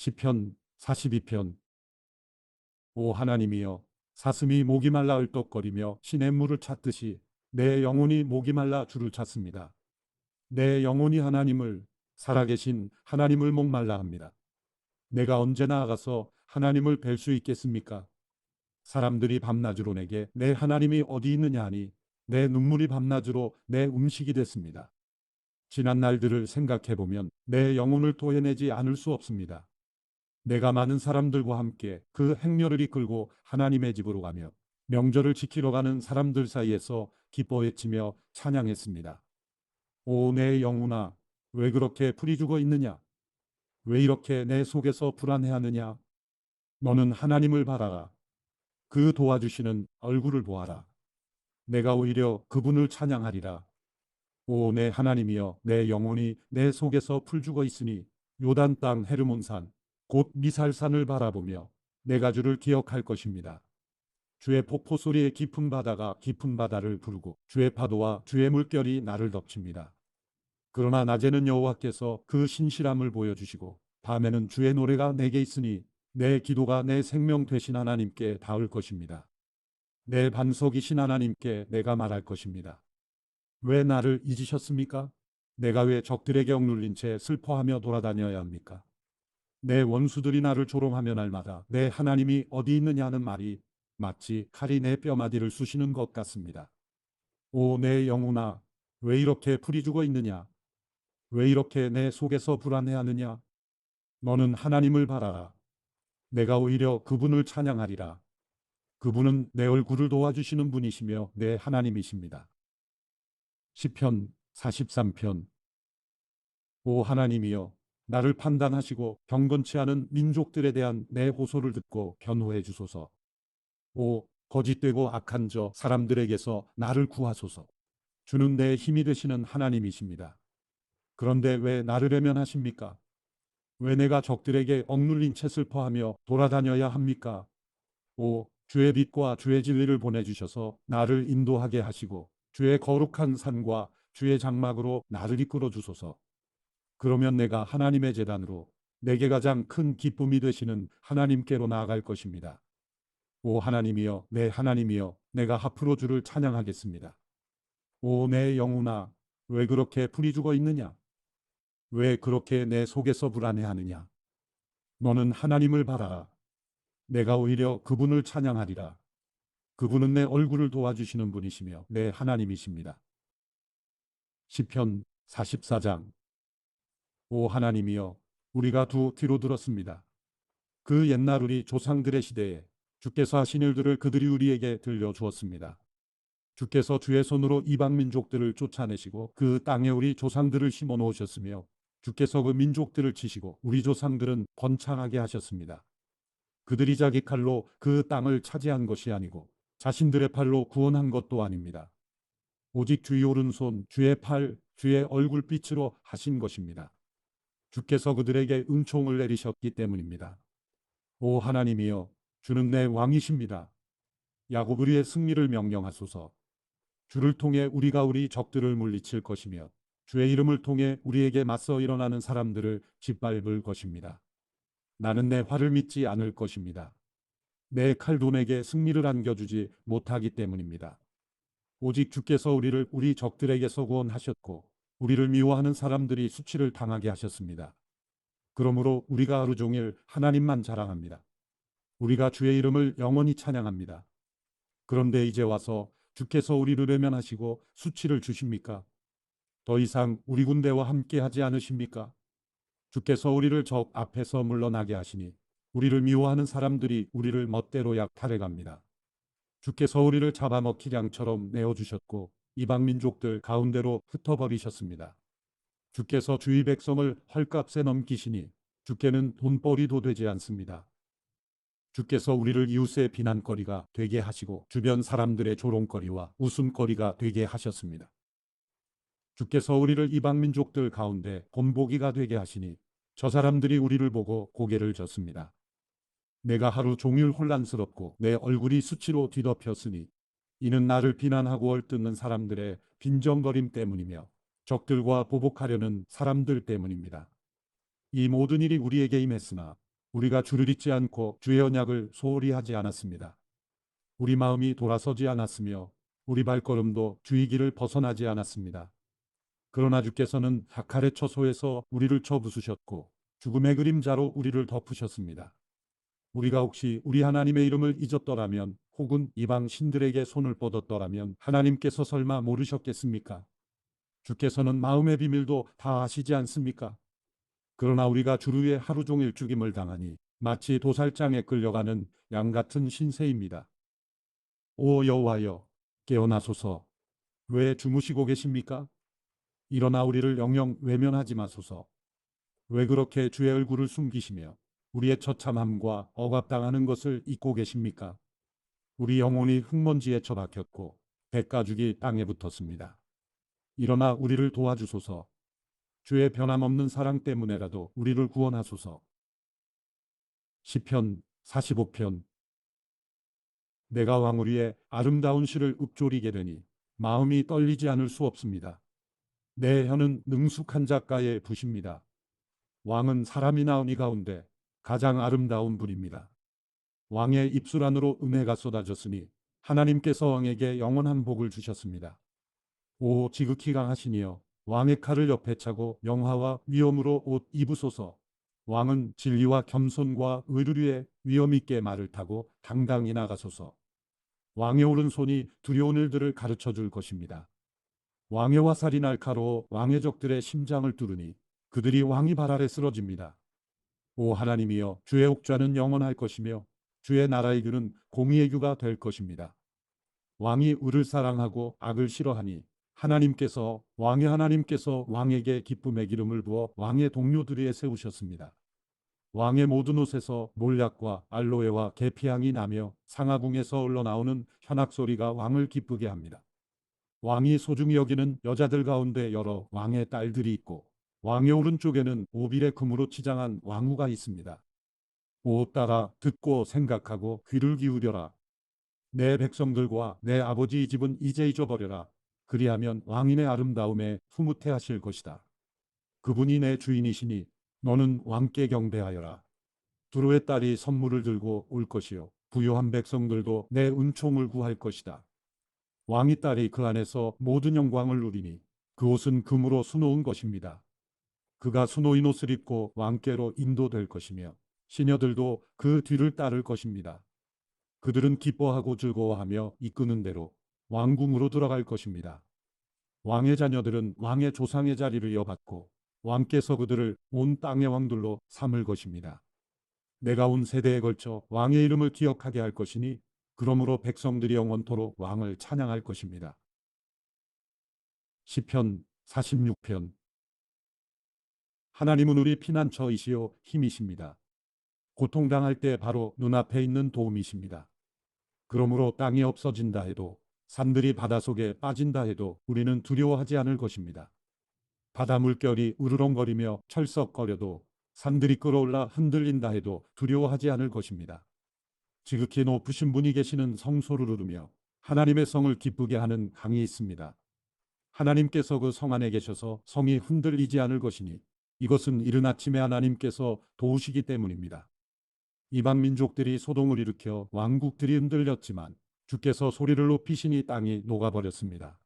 시편 42편. 오 하나님이여, 사슴이 목이 말라 얼떡거리며 시냇물을 찾듯이 내 영혼이 목이 말라 주를 찾습니다. 내 영혼이 하나님을, 살아계신 하나님을 목말라 합니다. 내가 언제 나아가서 하나님을 뵐 수 있겠습니까? 사람들이 밤낮으로 내게 내 하나님이 어디 있느냐 하니 내 눈물이 밤낮으로 내 음식이 됐습니다. 지난 날들을 생각해보면 내 영혼을 토해내지 않을 수 없습니다. 내가 많은 사람들과 함께 그 행렬을 이끌고 하나님의 집으로 가며 명절을 지키러 가는 사람들 사이에서 기뻐 외치며 찬양했습니다. 오 내 영혼아, 왜 그렇게 풀이 죽어 있느냐? 왜 이렇게 내 속에서 불안해하느냐? 너는 하나님을 바라라. 그 도와주시는 얼굴을 보아라. 내가 오히려 그분을 찬양하리라. 오 내 하나님이여, 내 영혼이 내 속에서 풀 죽어 있으니 요단 땅 헤르몬산 곧 미살산을 바라보며 내가 주를 기억할 것입니다. 주의 폭포 소리에 깊은 바다가 깊은 바다를 부르고 주의 파도와 주의 물결이 나를 덮칩니다. 그러나 낮에는 여호와께서 그 신실함을 보여주시고 밤에는 주의 노래가 내게 있으니 내 기도가 내 생명 되신 하나님께 닿을 것입니다. 내 반석이신 하나님께 내가 말할 것입니다. 왜 나를 잊으셨습니까? 내가 왜 적들에게 억눌린 채 슬퍼하며 돌아다녀야 합니까? 내 원수들이 나를 조롱하며 날마다 내 하나님이 어디 있느냐 하는 말이 마치 칼이 내 뼈마디를 쑤시는 것 같습니다. 오 내 영혼아, 왜 이렇게 풀이 죽어 있느냐? 왜 이렇게 내 속에서 불안해하느냐? 너는 하나님을 바라라. 내가 오히려 그분을 찬양하리라. 그분은 내 얼굴을 도와주시는 분이시며 내 하나님이십니다. 시편 43편. 오 하나님이여, 나를 판단하시고 경건치 않은 민족들에 대한 내 호소를 듣고 변호해 주소서. 오 거짓되고 악한 저 사람들에게서 나를 구하소서. 주는 내 힘이 되시는 하나님이십니다. 그런데 왜 나를 외면하십니까? 왜 내가 적들에게 억눌린 채 슬퍼하며 돌아다녀야 합니까? 오 주의 빛과 주의 진리를 보내주셔서 나를 인도하게 하시고 주의 거룩한 산과 주의 장막으로 나를 이끌어 주소서. 그러면 내가 하나님의 제단으로 내게 가장 큰 기쁨이 되시는 하나님께로 나아갈 것입니다. 오 하나님이여, 내 하나님이여, 내가 앞으로 주를 찬양하겠습니다. 오 내 영혼아, 왜 그렇게 풀이 죽어 있느냐? 왜 그렇게 내 속에서 불안해하느냐? 너는 하나님을 바라라. 내가 오히려 그분을 찬양하리라. 그분은 내 얼굴을 도와주시는 분이시며 내 하나님이십니다. 시편 44장. 오 하나님이여, 우리가 두 귀로 들었습니다. 그 옛날 우리 조상들의 시대에 주께서 하신 일들을 그들이 우리에게 들려주었습니다. 주께서 주의 손으로 이방 민족들을 쫓아내시고 그 땅에 우리 조상들을 심어 놓으셨으며 주께서 그 민족들을 치시고 우리 조상들은 번창하게 하셨습니다. 그들이 자기 칼로 그 땅을 차지한 것이 아니고 자신들의 팔로 구원한 것도 아닙니다. 오직 주의 오른손, 주의 팔, 주의 얼굴빛으로 하신 것입니다. 주께서 그들에게 은총을 내리셨기 때문입니다. 오 하나님이여, 주는 내 왕이십니다. 야곱 우리의 승리를 명령하소서. 주를 통해 우리가 우리 적들을 물리칠 것이며 주의 이름을 통해 우리에게 맞서 일어나는 사람들을 짓밟을 것입니다. 나는 내 활을 믿지 않을 것입니다. 내 칼도 내게 승리를 안겨주지 못하기 때문입니다. 오직 주께서 우리를 우리 적들에게서 구원하셨고 우리를 미워하는 사람들이 수치를 당하게 하셨습니다. 그러므로 우리가 하루 종일 하나님만 자랑합니다. 우리가 주의 이름을 영원히 찬양합니다. 그런데 이제 와서 주께서 우리를 외면하시고 수치를 주십니까? 더 이상 우리 군대와 함께 하지 않으십니까? 주께서 우리를 적 앞에서 물러나게 하시니 우리를 미워하는 사람들이 우리를 멋대로 약탈해갑니다. 주께서 우리를 잡아먹힐 양처럼 내어주셨고 이방 민족들 가운데로 흩어버리셨습니다. 주께서 주의 백성을 헐값에 넘기시니 주께는 돈벌이도 되지 않습니다. 주께서 우리를 이웃의 비난거리가 되게 하시고 주변 사람들의 조롱거리와 웃음거리가 되게 하셨습니다. 주께서 우리를 이방 민족들 가운데 본보기가 되게 하시니 저 사람들이 우리를 보고 고개를 젓습니다. 내가 하루 종일 혼란스럽고 내 얼굴이 수치로 뒤덮였으니 이는 나를 비난하고 얼뜯는 사람들의 빈정거림 때문이며 적들과 보복하려는 사람들 때문입니다. 이 모든 일이 우리에게 임했으나 우리가 주를 잊지 않고 주의 언약을 소홀히 하지 않았습니다. 우리 마음이 돌아서지 않았으며 우리 발걸음도 주의 길을 벗어나지 않았습니다. 그러나 주께서는 하칼의 처소에서 우리를 쳐부수셨고 죽음의 그림자로 우리를 덮으셨습니다. 우리가 혹시 우리 하나님의 이름을 잊었더라면 혹은 이방 신들에게 손을 뻗었더라면 하나님께서 설마 모르셨겠습니까? 주께서는 마음의 비밀도 다 아시지 않습니까? 그러나 우리가 주를 위해 하루 종일 죽임을 당하니 마치 도살장에 끌려가는 양 같은 신세입니다. 오 여호와여, 깨어나소서. 왜 주무시고 계십니까? 일어나 우리를 영영 외면하지 마소서. 왜 그렇게 주의 얼굴을 숨기시며 우리의 처참함과 억압당하는 것을 잊고 계십니까? 우리 영혼이 흙먼지에 처박혔고 백가죽이 땅에 붙었습니다. 일어나 우리를 도와주소서. 주의 변함없는 사랑 때문에라도 우리를 구원하소서. 시편 45편. 내가 왕을 위해 아름다운 시를 읊조리게 되니 마음이 떨리지 않을 수 없습니다. 내 혀는 능숙한 작가의 붓입니다. 왕은 사람이 나오니 가운데 가장 아름다운 분입니다. 왕의 입술 안으로 은혜가 쏟아졌으니 하나님께서 왕에게 영원한 복을 주셨습니다. 오 지극히 강하시니여, 왕의 칼을 옆에 차고 영화와 위엄으로 옷 입으소서. 왕은 진리와 겸손과 의를 위해 위엄 있게 말을 타고 당당히 나가소서. 왕의 오른손이 두려운 일들을 가르쳐 줄 것입니다. 왕의 화살이 날카로워 왕의 적들의 심장을 뚫으니 그들이 왕이 발 아래 쓰러집니다. 오 하나님이여, 주의 옥좌는 영원할 것이며 주의 나라의 규는 공의의 규가 될 것입니다. 왕이 의를 사랑하고 악을 싫어하니 왕의 하나님께서 왕에게 기쁨의 기름을 부어 왕의 동료들에게 세우셨습니다. 왕의 모든 옷에서 몰약과 알로에와 계피향이 나며 상하궁에서 흘러나오는 현악 소리가 왕을 기쁘게 합니다. 왕이 소중히 여기는 여자들 가운데 여러 왕의 딸들이 있고 왕의 오른쪽에는 오빌의 금으로 치장한 왕후가 있습니다. 오 딸아, 듣고 생각하고 귀를 기울여라. 내 백성들과 내 아버지 이 집은 이제 잊어버려라. 그리하면 왕인의 아름다움에 흐뭇해하실 것이다. 그분이 내 주인이시니 너는 왕께 경배하여라. 두로의 딸이 선물을 들고 올 것이요 부요한 백성들도 내 은총을 구할 것이다. 왕의 딸이 그 안에서 모든 영광을 누리니 그 옷은 금으로 수놓은 것입니다. 그가 수놓인 옷을 입고 왕께로 인도될 것이며 시녀들도 그 뒤를 따를 것입니다. 그들은 기뻐하고 즐거워하며 이끄는 대로 왕궁으로 들어갈 것입니다. 왕의 자녀들은 왕의 조상의 자리를 이어받고 왕께서 그들을 온 땅의 왕들로 삼을 것입니다. 내가 온 세대에 걸쳐 왕의 이름을 기억하게 할 것이니 그러므로 백성들이 영원토록 왕을 찬양할 것입니다. 시편 46편. 하나님은 우리 피난처이시요 힘이십니다. 고통당할 때 바로 눈앞에 있는 도움이십니다. 그러므로 땅이 없어진다 해도 산들이 바닷속에 빠진다 해도 우리는 두려워하지 않을 것입니다. 바다 물결이 으르렁거리며 철썩거려도 산들이 끌어올라 흔들린다 해도 두려워하지 않을 것입니다. 지극히 높으신 분이 계시는 성소를 오르며 하나님의 성을 기쁘게 하는 강이 있습니다. 하나님께서 그 성 안에 계셔서 성이 흔들리지 않을 것이니 이것은 이른 아침에 하나님께서 도우시기 때문입니다. 이방 민족들이 소동을 일으켜 왕국들이 흔들렸지만 주께서 소리를 높이시니 땅이 녹아버렸습니다.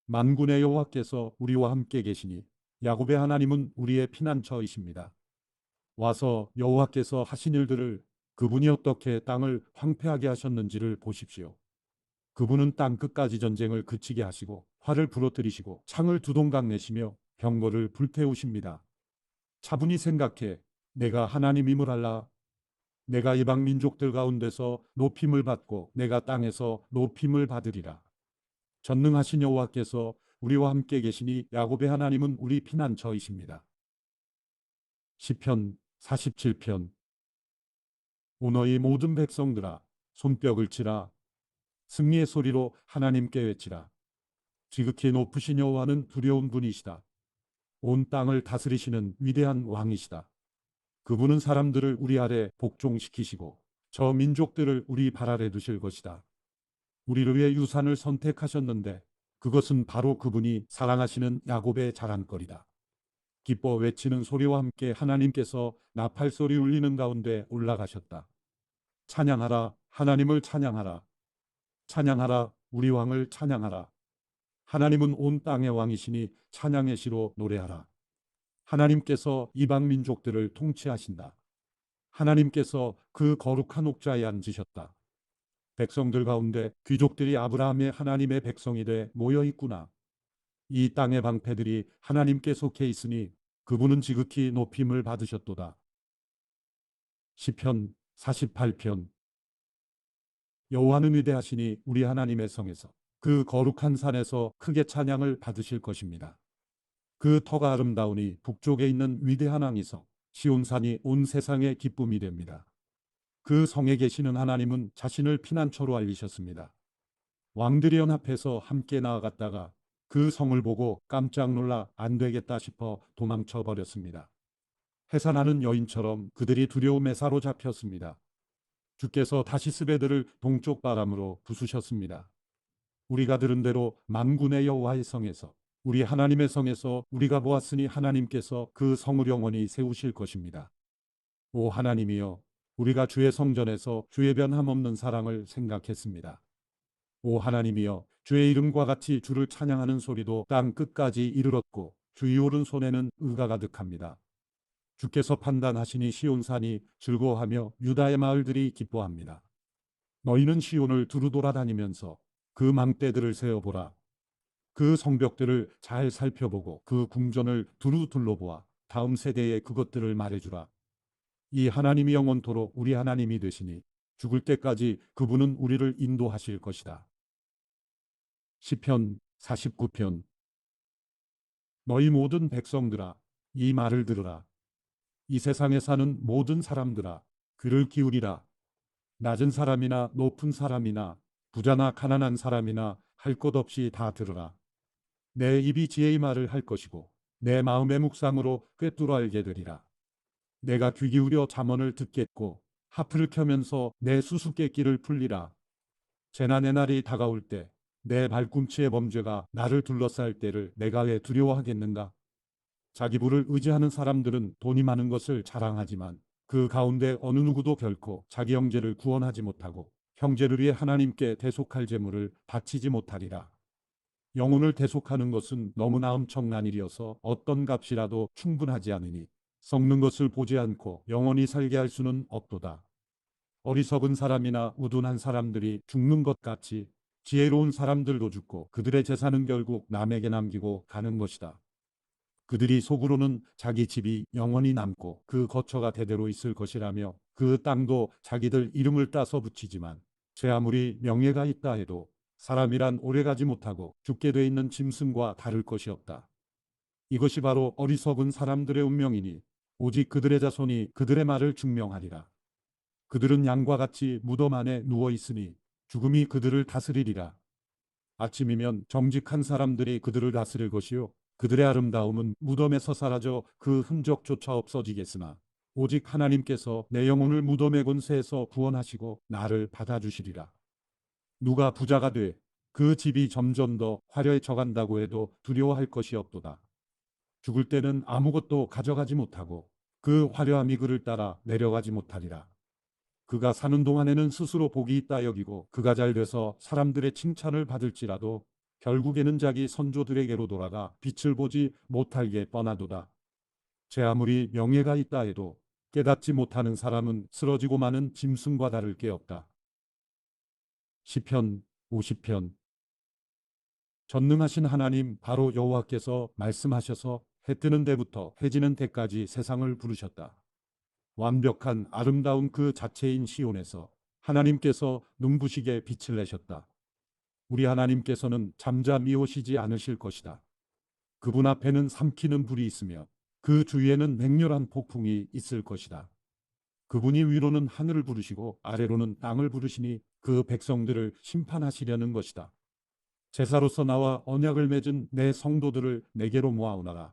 만군의 여호와께서 우리와 함께 계시니 야곱의 하나님은 우리의 피난처이십니다. 와서 여호와께서 하신 일들을, 그분이 어떻게 땅을 황폐하게 하셨는지를 보십시오. 그분은 땅 끝까지 전쟁을 그치게 하시고 활을 부러뜨리시고 창을 두 동강 내시며 병거를 불태우십니다. 차분히 생각해. 내가 하나님임을 알라. 내가 이방 민족들 가운데서 높임을 받고 내가 땅에서 높임을 받으리라. 전능하신 여호와께서 우리와 함께 계시니 야곱의 하나님은 우리 피난처이십니다. 시편 47편. 오 너희 모든 백성들아, 손뼉을 치라. 승리의 소리로 하나님께 외치라. 지극히 높으신 여호와는 두려운 분이시다. 온 땅을 다스리시는 위대한 왕이시다. 그분은 사람들을 우리 아래 복종시키시고 저 민족들을 우리 발 아래 두실 것이다. 우리를 위해 유산을 선택하셨는데 그것은 바로 그분이 사랑하시는 야곱의 자랑거리다. 기뻐 외치는 소리와 함께 하나님께서 나팔 소리 울리는 가운데 올라가셨다. 찬양하라, 하나님을 찬양하라. 찬양하라, 우리 왕을 찬양하라. 하나님은 온 땅의 왕이시니 찬양의 시로 노래하라. 하나님께서 이방 민족들을 통치하신다. 하나님께서 그 거룩한 옥좌에 앉으셨다. 백성들 가운데 귀족들이 아브라함의 하나님의 백성이 돼 모여 있구나. 이 땅의 방패들이 하나님께 속해 있으니 그분은 지극히 높임을 받으셨도다. 시편 48편. 여호와는 위대하시니 우리 하나님의 성에서 그 거룩한 산에서 크게 찬양을 받으실 것입니다. 그 터가 아름다우니 북쪽에 있는 위대한 왕이서 시온산이 온 세상의 기쁨이 됩니다. 그 성에 계시는 하나님은 자신을 피난처로 알리셨습니다. 왕들이 연합해서 함께 나아갔다가 그 성을 보고 깜짝 놀라 안 되겠다 싶어 도망쳐 버렸습니다. 해산하는 여인처럼 그들이 두려움에 사로잡혔습니다. 주께서 다시스베들을 동쪽 바람으로 부수셨습니다. 우리가 들은 대로 만군의 여호와의 성에서 우리 하나님의 성에서 우리가 보았으니 하나님께서 그 성을 영원히 세우실 것입니다. 오 하나님이여, 우리가 주의 성전에서 주의 변함없는 사랑을 생각했습니다. 오 하나님이여, 주의 이름과 같이 주를 찬양하는 소리도 땅 끝까지 이르렀고 주의 오른손에는 의가 가득합니다. 주께서 판단하시니 시온산이 즐거워하며 유다의 마을들이 기뻐합니다. 너희는 시온을 두루 돌아다니면서 그 망대들을 세어보라. 그 성벽들을 잘 살펴보고 그 궁전을 두루 둘러보아 다음 세대에 그것들을 말해주라. 이 하나님이 영원토록 우리 하나님이 되시니 죽을 때까지 그분은 우리를 인도하실 것이다. 시편 49편. 너희 모든 백성들아, 이 말을 들으라. 이 세상에 사는 모든 사람들아, 귀를 기울이라. 낮은 사람이나 높은 사람이나 부자나 가난한 사람이나 할 것 없이 다 들으라. 내 입이 지혜의 말을 할 것이고 내 마음의 묵상으로 꿰뚫어 알게 되리라. 내가 귀 기울여 잠언을 듣겠고 하프를 켜면서 내 수수께끼를 풀리라. 재난의 날이 다가올 때 내 발꿈치의 범죄가 나를 둘러쌀 때를 내가 왜 두려워하겠는가? 자기 부를 의지하는 사람들은 돈이 많은 것을 자랑하지만 그 가운데 어느 누구도 결코 자기 형제를 구원하지 못하고 형제를 위해 하나님께 대속할 제물을 바치지 못하리라. 영혼을 대속하는 것은 너무나 엄청난 일이어서 어떤 값이라도 충분하지 않으니 썩는 것을 보지 않고 영원히 살게 할 수는 없도다. 어리석은 사람이나 우둔한 사람들이 죽는 것 같이 지혜로운 사람들도 죽고 그들의 재산은 결국 남에게 남기고 가는 것이다. 그들이 속으로는 자기 집이 영원히 남고 그 거처가 대대로 있을 것이라며 그 땅도 자기들 이름을 따서 붙이지만 제 아무리 명예가 있다 해도 사람이란 오래가지 못하고 죽게 돼 있는 짐승과 다를 것이 없다. 이것이 바로 어리석은 사람들의 운명이니 오직 그들의 자손이 그들의 말을 증명하리라. 그들은 양과 같이 무덤 안에 누워 있으니 죽음이 그들을 다스리리라. 아침이면 정직한 사람들이 그들을 다스릴 것이요 그들의 아름다움은 무덤에서 사라져 그 흔적조차 없어지겠으나 오직 하나님께서 내 영혼을 무덤의 권세에서 구원하시고 나를 받아주시리라. 누가 부자가 돼 그 집이 점점 더 화려해져 간다고 해도 두려워할 것이 없도다. 죽을 때는 아무것도 가져가지 못하고 그 화려함이 그를 따라 내려가지 못하리라. 그가 사는 동안에는 스스로 복이 있다 여기고 그가 잘 돼서 사람들의 칭찬을 받을지라도 결국에는 자기 선조들에게로 돌아가 빛을 보지 못할 게 뻔하도다. 제 아무리 명예가 있다 해도 깨닫지 못하는 사람은 쓰러지고 마는 짐승과 다를 게 없다. 시편 50편. 전능하신 하나님 바로 여호와께서 말씀하셔서 해 뜨는 데부터 해 지는 데까지 세상을 부르셨다. 완벽한 아름다운 그 자체인 시온에서 하나님께서 눈부시게 빛을 내셨다. 우리 하나님께서는 잠잠히 오시지 않으실 것이다. 그분 앞에는 삼키는 불이 있으며 그 주위에는 맹렬한 폭풍이 있을 것이다. 그분이 위로는 하늘을 부르시고 아래로는 땅을 부르시니 그 백성들을 심판하시려는 것이다. 제사로서 나와 언약을 맺은 내 성도들을 내게로 모아오너라.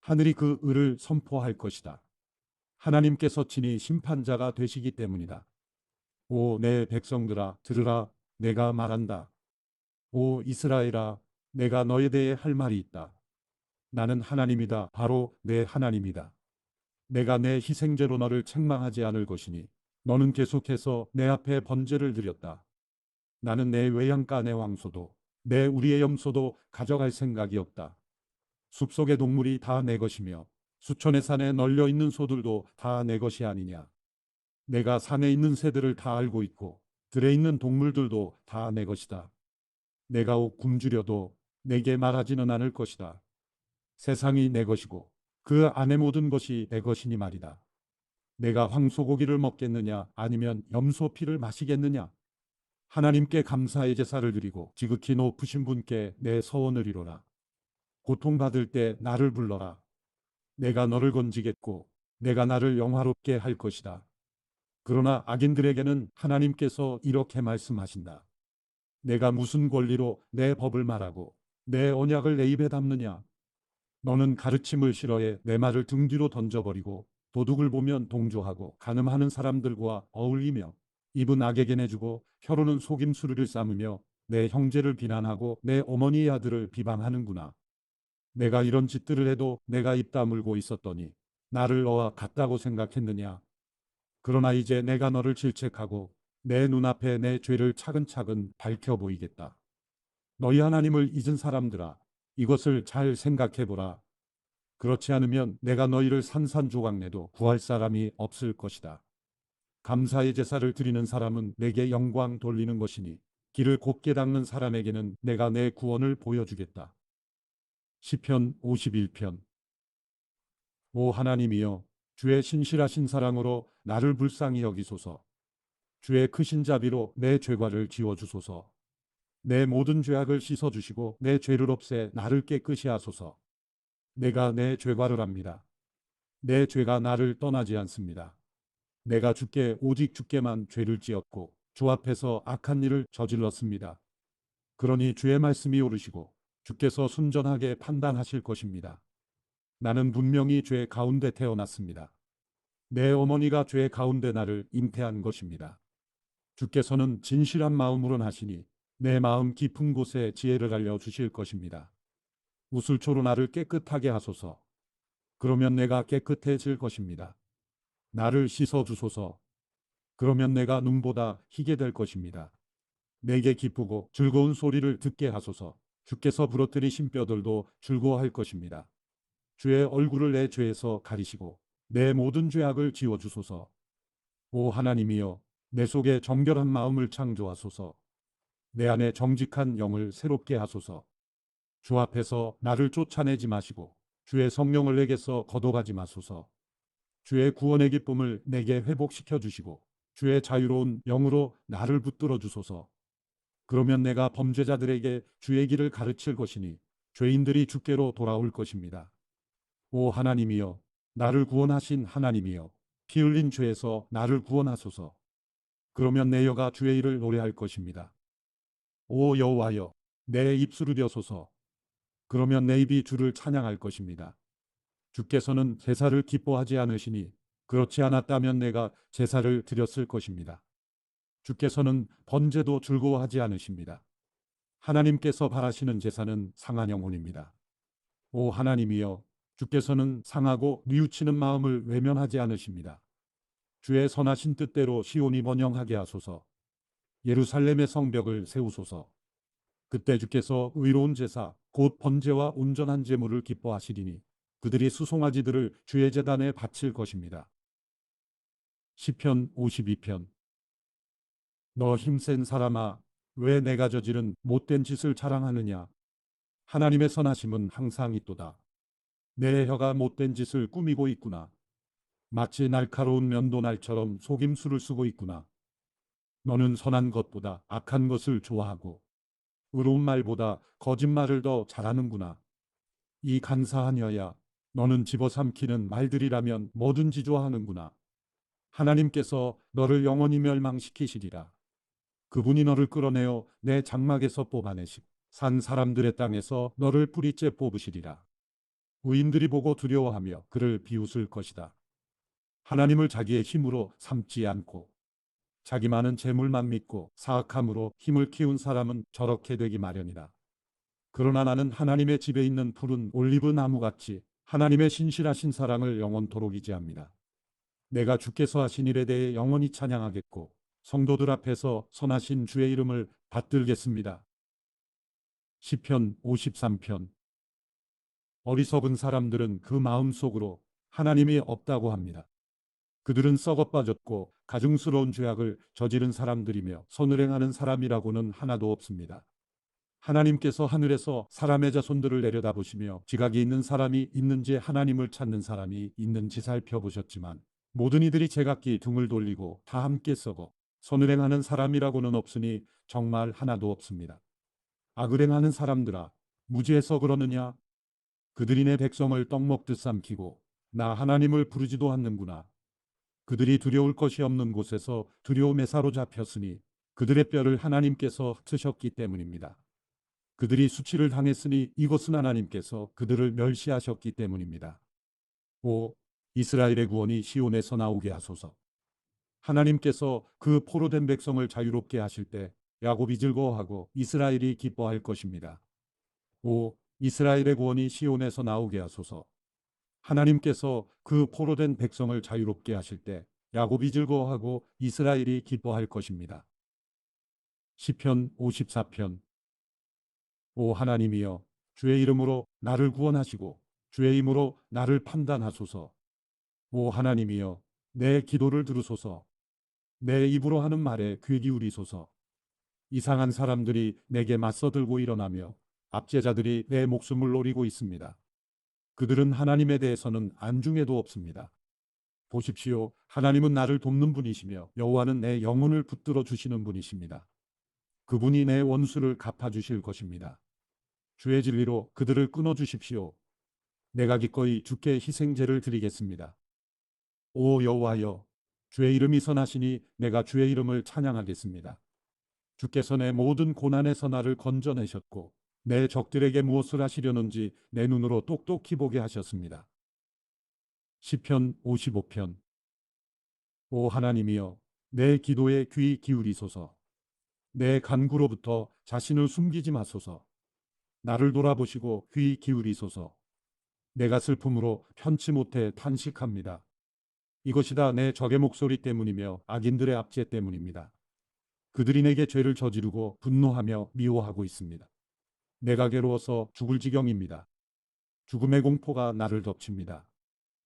하늘이 그 의를 선포할 것이다. 하나님께서 친히 심판자가 되시기 때문이다. 오 내 백성들아 들으라, 내가 말한다. 오 이스라엘아, 내가 너에 대해 할 말이 있다. 나는 하나님이다. 바로 내 하나님이다. 내가 내 희생제로 너를 책망하지 않을 것이니 너는 계속해서 내 앞에 번제를 드렸다. 나는 내 외양가 내 황소도 내 우리의 염소도 가져갈 생각이 없다. 숲속의 동물이 다 내 것이며 수천의 산에 널려 있는 소들도 다 내 것이 아니냐. 내가 산에 있는 새들을 다 알고 있고 들에 있는 동물들도 다 내 것이다. 내가 옥 굶주려도 내게 말하지는 않을 것이다. 세상이 내 것이고 그 안의 모든 것이 내 것이니 말이다. 내가 황소고기를 먹겠느냐 아니면 염소 피를 마시겠느냐. 하나님께 감사의 제사를 드리고 지극히 높으신 분께 내 서원을 이루라. 고통받을 때 나를 불러라. 내가 너를 건지겠고 내가 나를 영화롭게 할 것이다. 그러나 악인들에게는 하나님께서 이렇게 말씀하신다. 내가 무슨 권리로 내 법을 말하고 내 언약을 내 입에 담느냐. 너는 가르침을 싫어해 내 말을 등 뒤로 던져버리고 도둑을 보면 동조하고 간음하는 사람들과 어울리며 입은 악에게 내주고 혀로는 속임수를 삼으며 내 형제를 비난하고 내 어머니의 아들을 비방하는구나. 내가 이런 짓들을 해도 내가 입 다물고 있었더니 나를 너와 같다고 생각했느냐. 그러나 이제 내가 너를 질책하고 내 눈앞에 내 죄를 차근차근 밝혀 보이겠다. 너희 하나님을 잊은 사람들아, 이것을 잘 생각해보라. 그렇지 않으면 내가 너희를 산산조각 내도 구할 사람이 없을 것이다. 감사의 제사를 드리는 사람은 내게 영광 돌리는 것이니 길을 곱게 닦는 사람에게는 내가 내 구원을 보여주겠다. 시편 51편. 오 하나님이여, 주의 신실하신 사랑으로 나를 불쌍히 여기소서. 주의 크신 자비로 내 죄과를 지워주소서. 내 모든 죄악을 씻어주시고 내 죄를 없애 나를 깨끗이 하소서. 내가 내 죄과를 압니다. 내 죄가 나를 떠나지 않습니다. 내가 주께 오직 주께만 죄를 지었고 주 앞에서 악한 일을 저질렀습니다. 그러니 주의 말씀이 옳으시고 주께서 순전하게 판단하실 것입니다. 나는 분명히 죄 가운데 태어났습니다. 내 어머니가 죄 가운데 나를 잉태한 것입니다. 주께서는 진실한 마음으로 하시니 내 마음 깊은 곳에 지혜를 알려주실 것입니다. 우슬초로 나를 깨끗하게 하소서. 그러면 내가 깨끗해질 것입니다. 나를 씻어주소서. 그러면 내가 눈보다 희게 될 것입니다. 내게 기쁘고 즐거운 소리를 듣게 하소서. 주께서 부러뜨리신 뼈들도 즐거워할 것입니다. 주의 얼굴을 내 죄에서 가리시고 내 모든 죄악을 지워주소서. 오 하나님이여, 내 속에 정결한 마음을 창조하소서. 내 안에 정직한 영을 새롭게 하소서. 주 앞에서 나를 쫓아내지 마시고 주의 성령을 내게서 거둬가지 마소서. 주의 구원의 기쁨을 내게 회복시켜 주시고 주의 자유로운 영으로 나를 붙들어 주소서. 그러면 내가 범죄자들에게 주의 길을 가르칠 것이니 죄인들이 주께로 돌아올 것입니다. 오 하나님이여, 나를 구원하신 하나님이여, 피 흘린 죄에서 나를 구원하소서. 그러면 내 혀가 주의 일을 노래할 것입니다. 오 여호와여, 내 입술을 여소서. 그러면 내 입이 주를 찬양할 것입니다. 주께서는 제사를 기뻐하지 않으시니 그렇지 않았다면 내가 제사를 드렸을 것입니다. 주께서는 번제도 즐거워하지 않으십니다. 하나님께서 바라시는 제사는 상한 영혼입니다. 오 하나님이여, 주께서는 상하고 뉘우치는 마음을 외면하지 않으십니다. 주의 선하신 뜻대로 시온이 번영하게 하소서. 예루살렘의 성벽을 세우소서. 그때 주께서 의로운 제사 곧 번제와 온전한 제물을 기뻐하시리니 그들이 수송아지들을 주의 제단에 바칠 것입니다. 시편 52편. 너 힘센 사람아, 왜 내가 저지른 못된 짓을 자랑하느냐. 하나님의 선하심은 항상 있도다. 내 혀가 못된 짓을 꾸미고 있구나. 마치 날카로운 면도날처럼 속임수를 쓰고 있구나. 너는 선한 것보다 악한 것을 좋아하고 의로운 말보다 거짓말을 더 잘하는구나. 이 간사한 여야, 너는 집어삼키는 말들이라면 뭐든지 좋아하는구나. 하나님께서 너를 영원히 멸망시키시리라. 그분이 너를 끌어내어 내 장막에서 뽑아내시고 산 사람들의 땅에서 너를 뿌리째 뽑으시리라. 의인들이 보고 두려워하며 그를 비웃을 것이다. 하나님을 자기의 힘으로 삼지 않고 자기 많은 재물만 믿고 사악함으로 힘을 키운 사람은 저렇게 되기 마련이다. 그러나 나는 하나님의 집에 있는 푸른 올리브 나무같이 하나님의 신실하신 사랑을 영원토록 이지합니다. 내가 주께서 하신 일에 대해 영원히 찬양하겠고 성도들 앞에서 선하신 주의 이름을 받들겠습니다. 시편 53편. 어리석은 사람들은 그 마음속으로 하나님이 없다고 합니다. 그들은 썩어 빠졌고 가증스러운 죄악을 저지른 사람들이며 선을 행하는 사람이라고는 하나도 없습니다. 하나님께서 하늘에서 사람의 자손들을 내려다보시며 지각이 있는 사람이 있는지 하나님을 찾는 사람이 있는지 살펴보셨지만 모든 이들이 제각기 등을 돌리고 다 함께 썩어 선을 행하는 사람이라고는 없으니 정말 하나도 없습니다. 악을 행하는 사람들아, 무지해서 그러느냐? 그들이 내 백성을 떡 먹듯 삼키고 나 하나님을 부르지도 않는구나. 그들이 두려울 것이 없는 곳에서 두려움에 사로잡혔으니 그들의 뼈를 하나님께서 흩으셨기 때문입니다. 그들이 수치를 당했으니 이것은 하나님께서 그들을 멸시하셨기 때문입니다. 5. 이스라엘의 구원이 시온에서 나오게 하소서. 하나님께서 그 포로된 백성을 자유롭게 하실 때 야곱이 즐거워하고 이스라엘이 기뻐할 것입니다. 5. 이스라엘의 구원이 시온에서 나오게 하소서. 하나님께서 그 포로된 백성을 자유롭게 하실 때 야곱이 즐거워하고 이스라엘이 기뻐할 것입니다. 시편 54편. 오 하나님이여, 주의 이름으로 나를 구원하시고 주의 힘으로 나를 판단하소서. 오 하나님이여, 내 기도를 들으소서. 내 입으로 하는 말에 귀 기울이소서. 이상한 사람들이 내게 맞서들고 일어나며 압제자들이 내 목숨을 노리고 있습니다. 그들은 하나님에 대해서는 안중에도 없습니다. 보십시오. 하나님은 나를 돕는 분이시며 여호와는 내 영혼을 붙들어 주시는 분이십니다. 그분이 내 원수를 갚아주실 것입니다. 주의 진리로 그들을 끊어주십시오. 내가 기꺼이 주께 희생제를 드리겠습니다. 오 여호와여, 주의 이름이 선하시니 내가 주의 이름을 찬양하겠습니다. 주께서 내 모든 고난에서 나를 건져내셨고 내 적들에게 무엇을 하시려는지 내 눈으로 똑똑히 보게 하셨습니다. 시편 55편. 오 하나님이여, 내 기도에 귀 기울이소서. 내 간구로부터 자신을 숨기지 마소서. 나를 돌아보시고 귀 기울이소서. 내가 슬픔으로 편치 못해 탄식합니다. 이것이다 내 적의 목소리 때문이며 악인들의 압제 때문입니다. 그들이 내게 죄를 저지르고 분노하며 미워하고 있습니다. 내가 괴로워서 죽을 지경입니다. 죽음의 공포가 나를 덮칩니다.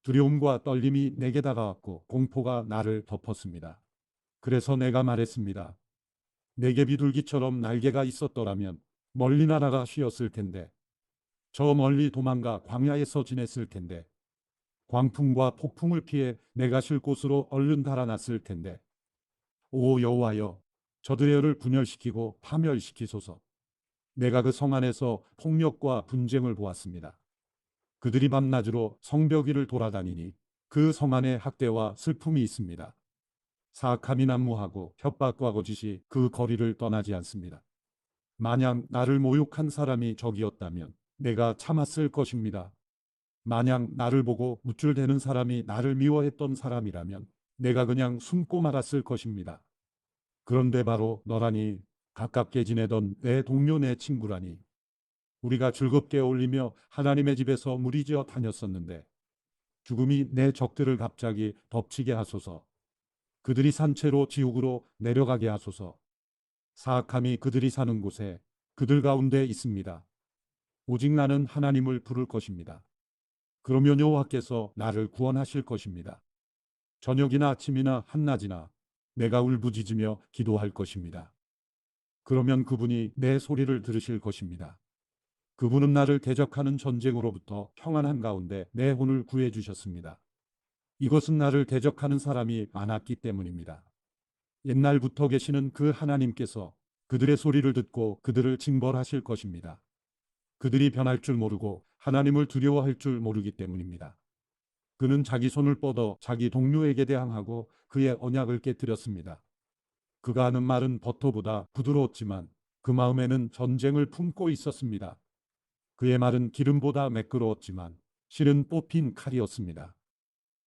두려움과 떨림이 내게 다가왔고 공포가 나를 덮었습니다. 그래서 내가 말했습니다. 내게 비둘기처럼 날개가 있었더라면 멀리 날아가 쉬었을 텐데, 저 멀리 도망가 광야에서 지냈을 텐데, 광풍과 폭풍을 피해 내가 쉴 곳으로 얼른 달아났을 텐데. 오 여호와여, 저들의 혀를 분열시키고 파멸시키소서. 내가 그 성 안에서 폭력과 분쟁을 보았습니다. 그들이 밤낮으로 성벽 위를 돌아다니니 그 성 안에 학대와 슬픔이 있습니다. 사악함이 난무하고 협박과 거짓이 그 거리를 떠나지 않습니다. 만약 나를 모욕한 사람이 적이었다면 내가 참았을 것입니다. 만약 나를 보고 무줄대는 사람이 나를 미워했던 사람이라면 내가 그냥 숨고 말았을 것입니다. 그런데 바로 너라니, 가깝게 지내던 내 동료 내 친구라니. 우리가 즐겁게 어울리며 하나님의 집에서 무리지어 다녔었는데 죽음이 내 적들을 갑자기 덮치게 하소서. 그들이 산채로 지옥으로 내려가게 하소서. 사악함이 그들이 사는 곳에 그들 가운데 있습니다. 오직 나는 하나님을 부를 것입니다. 그러면 여호와께서 나를 구원하실 것입니다. 저녁이나 아침이나 한낮이나 내가 울부짖으며 기도할 것입니다. 그러면 그분이 내 소리를 들으실 것입니다. 그분은 나를 대적하는 전쟁으로부터 평안한 가운데 내 혼을 구해 주셨습니다. 이것은 나를 대적하는 사람이 많았기 때문입니다. 옛날부터 계시는 그 하나님께서 그들의 소리를 듣고 그들을 징벌하실 것입니다. 그들이 변할 줄 모르고 하나님을 두려워할 줄 모르기 때문입니다. 그는 자기 손을 뻗어 자기 동료에게 대항하고 그의 언약을 깨뜨렸습니다. 그가 하는 말은 버터보다 부드러웠지만 그 마음에는 전쟁을 품고 있었습니다. 그의 말은 기름보다 매끄러웠지만 실은 뽑힌 칼이었습니다.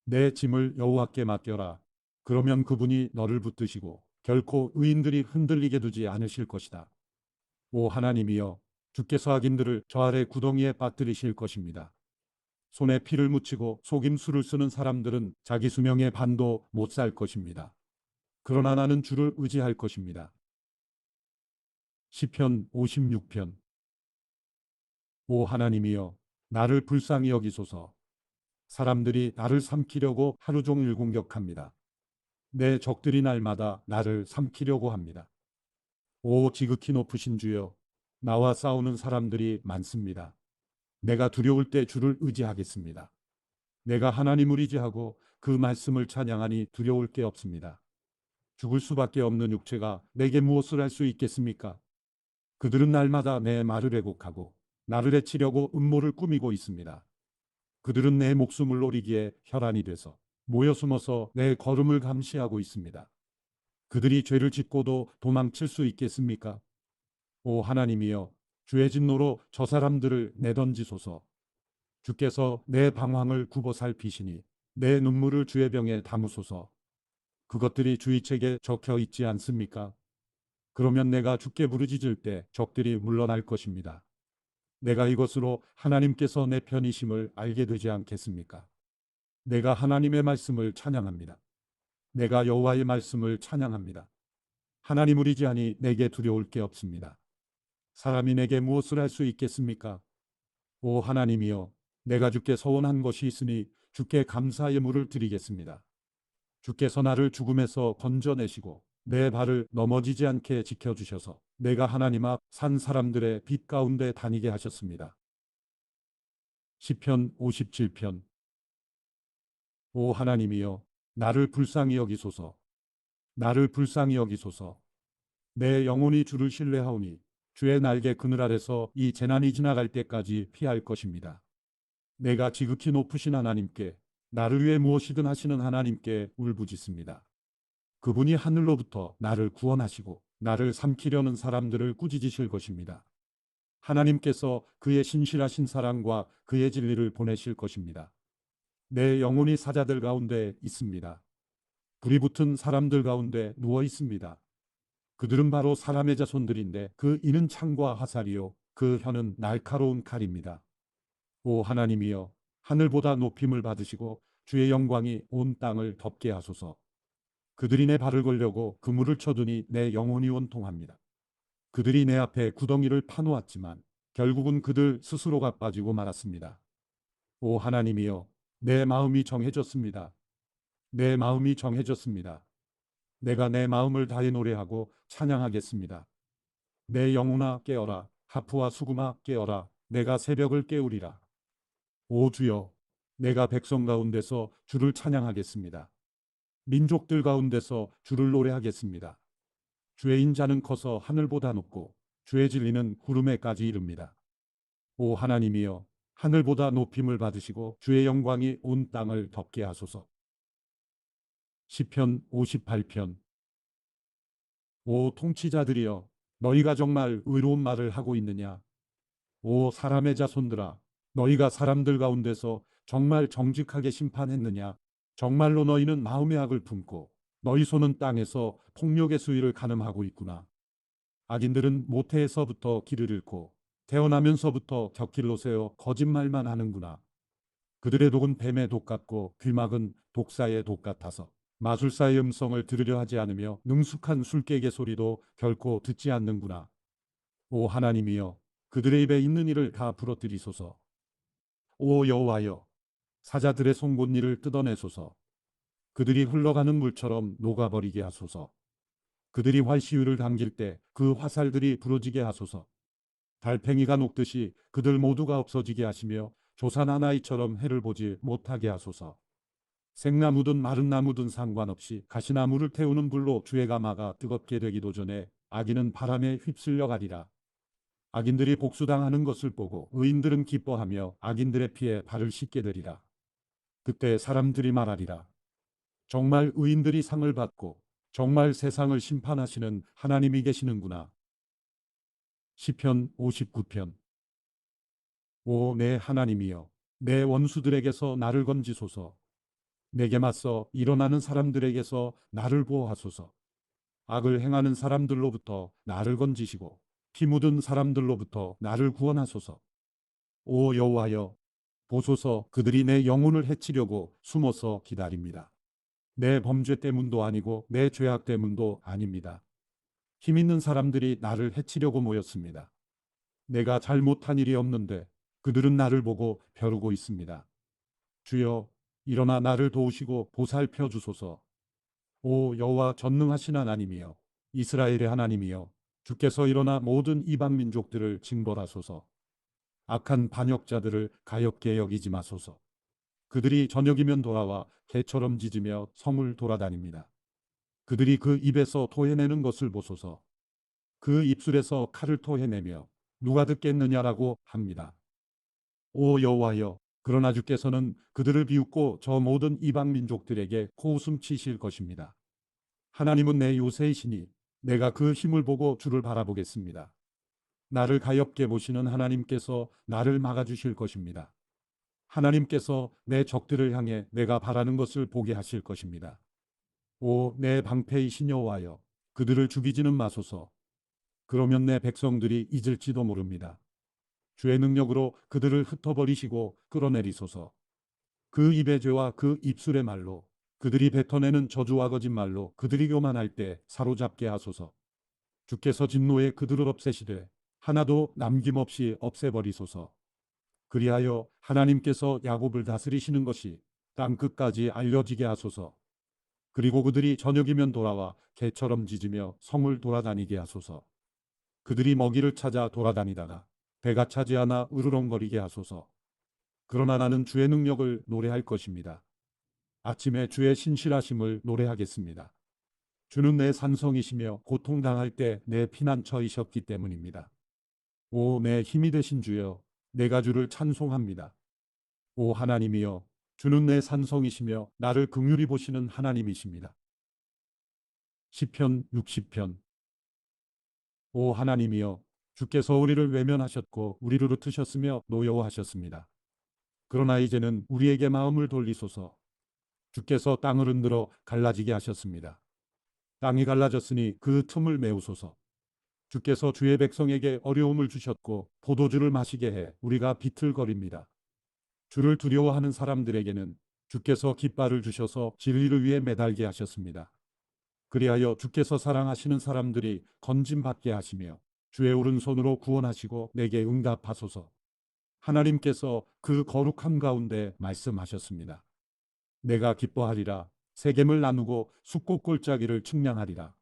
내 짐을 여호와께 맡겨라. 그러면 그분이 너를 붙드시고 결코 의인들이 흔들리게 두지 않으실 것이다. 오 하나님이여, 주께서 악인들을 저 아래 구덩이에 빠뜨리실 것입니다. 손에 피를 묻히고 속임수를 쓰는 사람들은 자기 수명의 반도 못 살 것입니다. 그러나 나는 주를 의지할 것입니다. 시편 56편. 오 하나님이여, 나를 불쌍히 여기소서. 사람들이 나를 삼키려고 하루 종일 공격합니다. 내 적들이 날마다 나를 삼키려고 합니다. 오 지극히 높으신 주여, 나와 싸우는 사람들이 많습니다. 내가 두려울 때 주를 의지하겠습니다. 내가 하나님을 의지하고 그 말씀을 찬양하니 두려울 게 없습니다. 죽을 수밖에 없는 육체가 내게 무엇을 할 수 있겠습니까? 그들은 날마다 내 말을 왜곡하고 나를 해치려고 음모를 꾸미고 있습니다. 그들은 내 목숨을 노리기에 혈안이 돼서 모여 숨어서 내 걸음을 감시하고 있습니다. 그들이 죄를 짓고도 도망칠 수 있겠습니까? 오 하나님이여, 주의 진노로 저 사람들을 내던지소서. 주께서 내 방황을 굽어 살피시니 내 눈물을 주의 병에 담으소서. 그것들이 주의 책에 적혀 있지 않습니까? 그러면 내가 주께 부르짖을 때 적들이 물러날 것입니다. 내가 이것으로 하나님께서 내 편이심을 알게 되지 않겠습니까? 내가 하나님의 말씀을 찬양합니다. 내가 여호와의 말씀을 찬양합니다. 하나님을 의지하니 내게 두려울 게 없습니다. 사람이 내게 무엇을 할 수 있겠습니까? 오 하나님이여, 내가 주께 서원한 것이 있으니 주께 감사의 물을 드리겠습니다. 주께서 나를 죽음에서 건져내시고 내 발을 넘어지지 않게 지켜주셔서 내가 하나님 앞 산 사람들의 빛 가운데 다니게 하셨습니다. 시편 57편. 오 하나님이여, 나를 불쌍히 여기소서. 나를 불쌍히 여기소서. 내 영혼이 주를 신뢰하오니 주의 날개 그늘 아래서 이 재난이 지나갈 때까지 피할 것입니다. 내가 지극히 높으신 하나님께, 나를 위해 무엇이든 하시는 하나님께 울부짖습니다. 그분이 하늘로부터 나를 구원하시고 나를 삼키려는 사람들을 꾸짖으실 것입니다. 하나님께서 그의 신실하신 사랑과 그의 진리를 보내실 것입니다. 내 영혼이 사자들 가운데 있습니다. 불이 붙은 사람들 가운데 누워 있습니다. 그들은 바로 사람의 자손들인데 그 이는 창과 화살이요 그 혀는 날카로운 칼입니다. 오 하나님이여, 하늘보다 높임을 받으시고 주의 영광이 온 땅을 덮게 하소서. 그들이 내 발을 걸려고 그물을 쳐두니 내 영혼이 원통합니다. 그들이 내 앞에 구덩이를 파놓았지만 결국은 그들 스스로가 빠지고 말았습니다. 오 하나님이여, 내 마음이 정해졌습니다. 내 마음이 정해졌습니다. 내가 내 마음을 다해 노래하고 찬양하겠습니다. 내 영혼아 깨어라, 하프와 수금아 깨어라, 내가 새벽을 깨우리라. 오 주여, 내가 백성 가운데서 주를 찬양하겠습니다. 민족들 가운데서 주를 노래하겠습니다. 주의 인자는 커서 하늘보다 높고 주의 진리는 구름에까지 이릅니다. 오 하나님이여, 하늘보다 높임을 받으시고 주의 영광이 온 땅을 덮게 하소서. 시편 58편. 오 통치자들이여, 너희가 정말 의로운 말을 하고 있느냐? 오 사람의 자손들아, 너희가 사람들 가운데서 정말 정직하게 심판했느냐? 정말로 너희는 마음의 악을 품고 너희 손은 땅에서 폭력의 수위를 가늠하고 있구나. 악인들은 모태에서부터 길을 잃고 태어나면서부터 곁길로 세워 거짓말만 하는구나. 그들의 독은 뱀의 독 같고 귀막은 독사의 독 같아서 마술사의 음성을 들으려 하지 않으며 능숙한 술깨의 소리도 결코 듣지 않는구나. 오 하나님이여, 그들의 입에 있는 일을 다 부러뜨리소서. 오 여호와여, 사자들의 송곳니를 뜯어내소서. 그들이 흘러가는 물처럼 녹아버리게 하소서. 그들이 활시위를 당길 때 그 화살들이 부러지게 하소서. 달팽이가 녹듯이 그들 모두가 없어지게 하시며 조산한 아이처럼 해를 보지 못하게 하소서. 생나무든 마른 나무든 상관없이 가시나무를 태우는 불로 주의 가마가 뜨겁게 되기도 전에 악인은 바람에 휩쓸려 가리라. 악인들이 복수당하는 것을 보고 의인들은 기뻐하며 악인들의 피에 발을 씻게 되리라. 그때 사람들이 말하리라. 정말 의인들이 상을 받고 정말 세상을 심판하시는 하나님이 계시는구나. 시편 59편. 오 내 하나님이여, 내 원수들에게서 나를 건지소서. 내게 맞서 일어나는 사람들에게서 나를 보호하소서. 악을 행하는 사람들로부터 나를 건지시고 피 묻은 사람들로부터 나를 구원하소서. 오 여호와여, 보소서. 그들이 내 영혼을 해치려고 숨어서 기다립니다. 내 범죄 때문도 아니고 내 죄악 때문도 아닙니다. 힘 있는 사람들이 나를 해치려고 모였습니다. 내가 잘못한 일이 없는데 그들은 나를 보고 벼르고 있습니다. 주여, 일어나 나를 도우시고 보살펴 주소서. 오 여호와 전능하신 하나님이여, 이스라엘의 하나님이여, 주께서 일어나 모든 이방 민족들을 징벌하소서. 악한 반역자들을 가엾게 여기지 마소서. 그들이 저녁이면 돌아와 개처럼 짖으며 성을 돌아다닙니다. 그들이 그 입에서 토해내는 것을 보소서. 그 입술에서 칼을 토해내며 누가 듣겠느냐라고 합니다. 오 여호와여, 그러나 주께서는 그들을 비웃고 저 모든 이방 민족들에게 코웃음 치실 것입니다. 하나님은 내 요새이시니 내가 그 힘을 보고 주를 바라보겠습니다. 나를 가엾게 보시는 하나님께서 나를 막아주실 것입니다. 하나님께서 내 적들을 향해 내가 바라는 것을 보게 하실 것입니다. 오 내 방패이신 여호와여, 그들을 죽이지는 마소서. 그러면 내 백성들이 잊을지도 모릅니다. 주의 능력으로 그들을 흩어버리시고 끌어내리소서. 그 입의 죄와 그 입술의 말로, 그들이 뱉어내는 저주와 거짓말로 그들이 교만할 때 사로잡게 하소서. 주께서 진노에 그들을 없애시되 하나도 남김없이 없애버리소서. 그리하여 하나님께서 야곱을 다스리시는 것이 땅 끝까지 알려지게 하소서. 그리고 그들이 저녁이면 돌아와 개처럼 짖으며 성을 돌아다니게 하소서. 그들이 먹이를 찾아 돌아다니다가 배가 차지 않아 으르렁거리게 하소서. 그러나 나는 주의 능력을 노래할 것입니다. 아침에 주의 신실하심을 노래하겠습니다. 주는 내 산성이시며 고통당할 때 내 피난처이셨기 때문입니다. 오 내 힘이 되신 주여, 내가 주를 찬송합니다. 오 하나님이여, 주는 내 산성이시며 나를 긍휼히 보시는 하나님이십니다. 시편 60편. 오 하나님이여, 주께서 우리를 외면하셨고 우리를 흩으셨으며 노여워하셨습니다. 그러나 이제는 우리에게 마음을 돌리소서. 주께서 땅을 흔들어 갈라지게 하셨습니다. 땅이 갈라졌으니 그 틈을 메우소서. 주께서 주의 백성에게 어려움을 주셨고 포도주를 마시게 해 우리가 비틀거립니다. 주를 두려워하는 사람들에게는 주께서 깃발을 주셔서 진리를 위해 매달게 하셨습니다. 그리하여 주께서 사랑하시는 사람들이 건짐받게 하시며 주의 오른손으로 구원하시고 내게 응답하소서. 하나님께서 그 거룩함 가운데 말씀하셨습니다. 내가 기뻐하리라. 세겜을 나누고 숫꽃 골짜기를 측량하리라.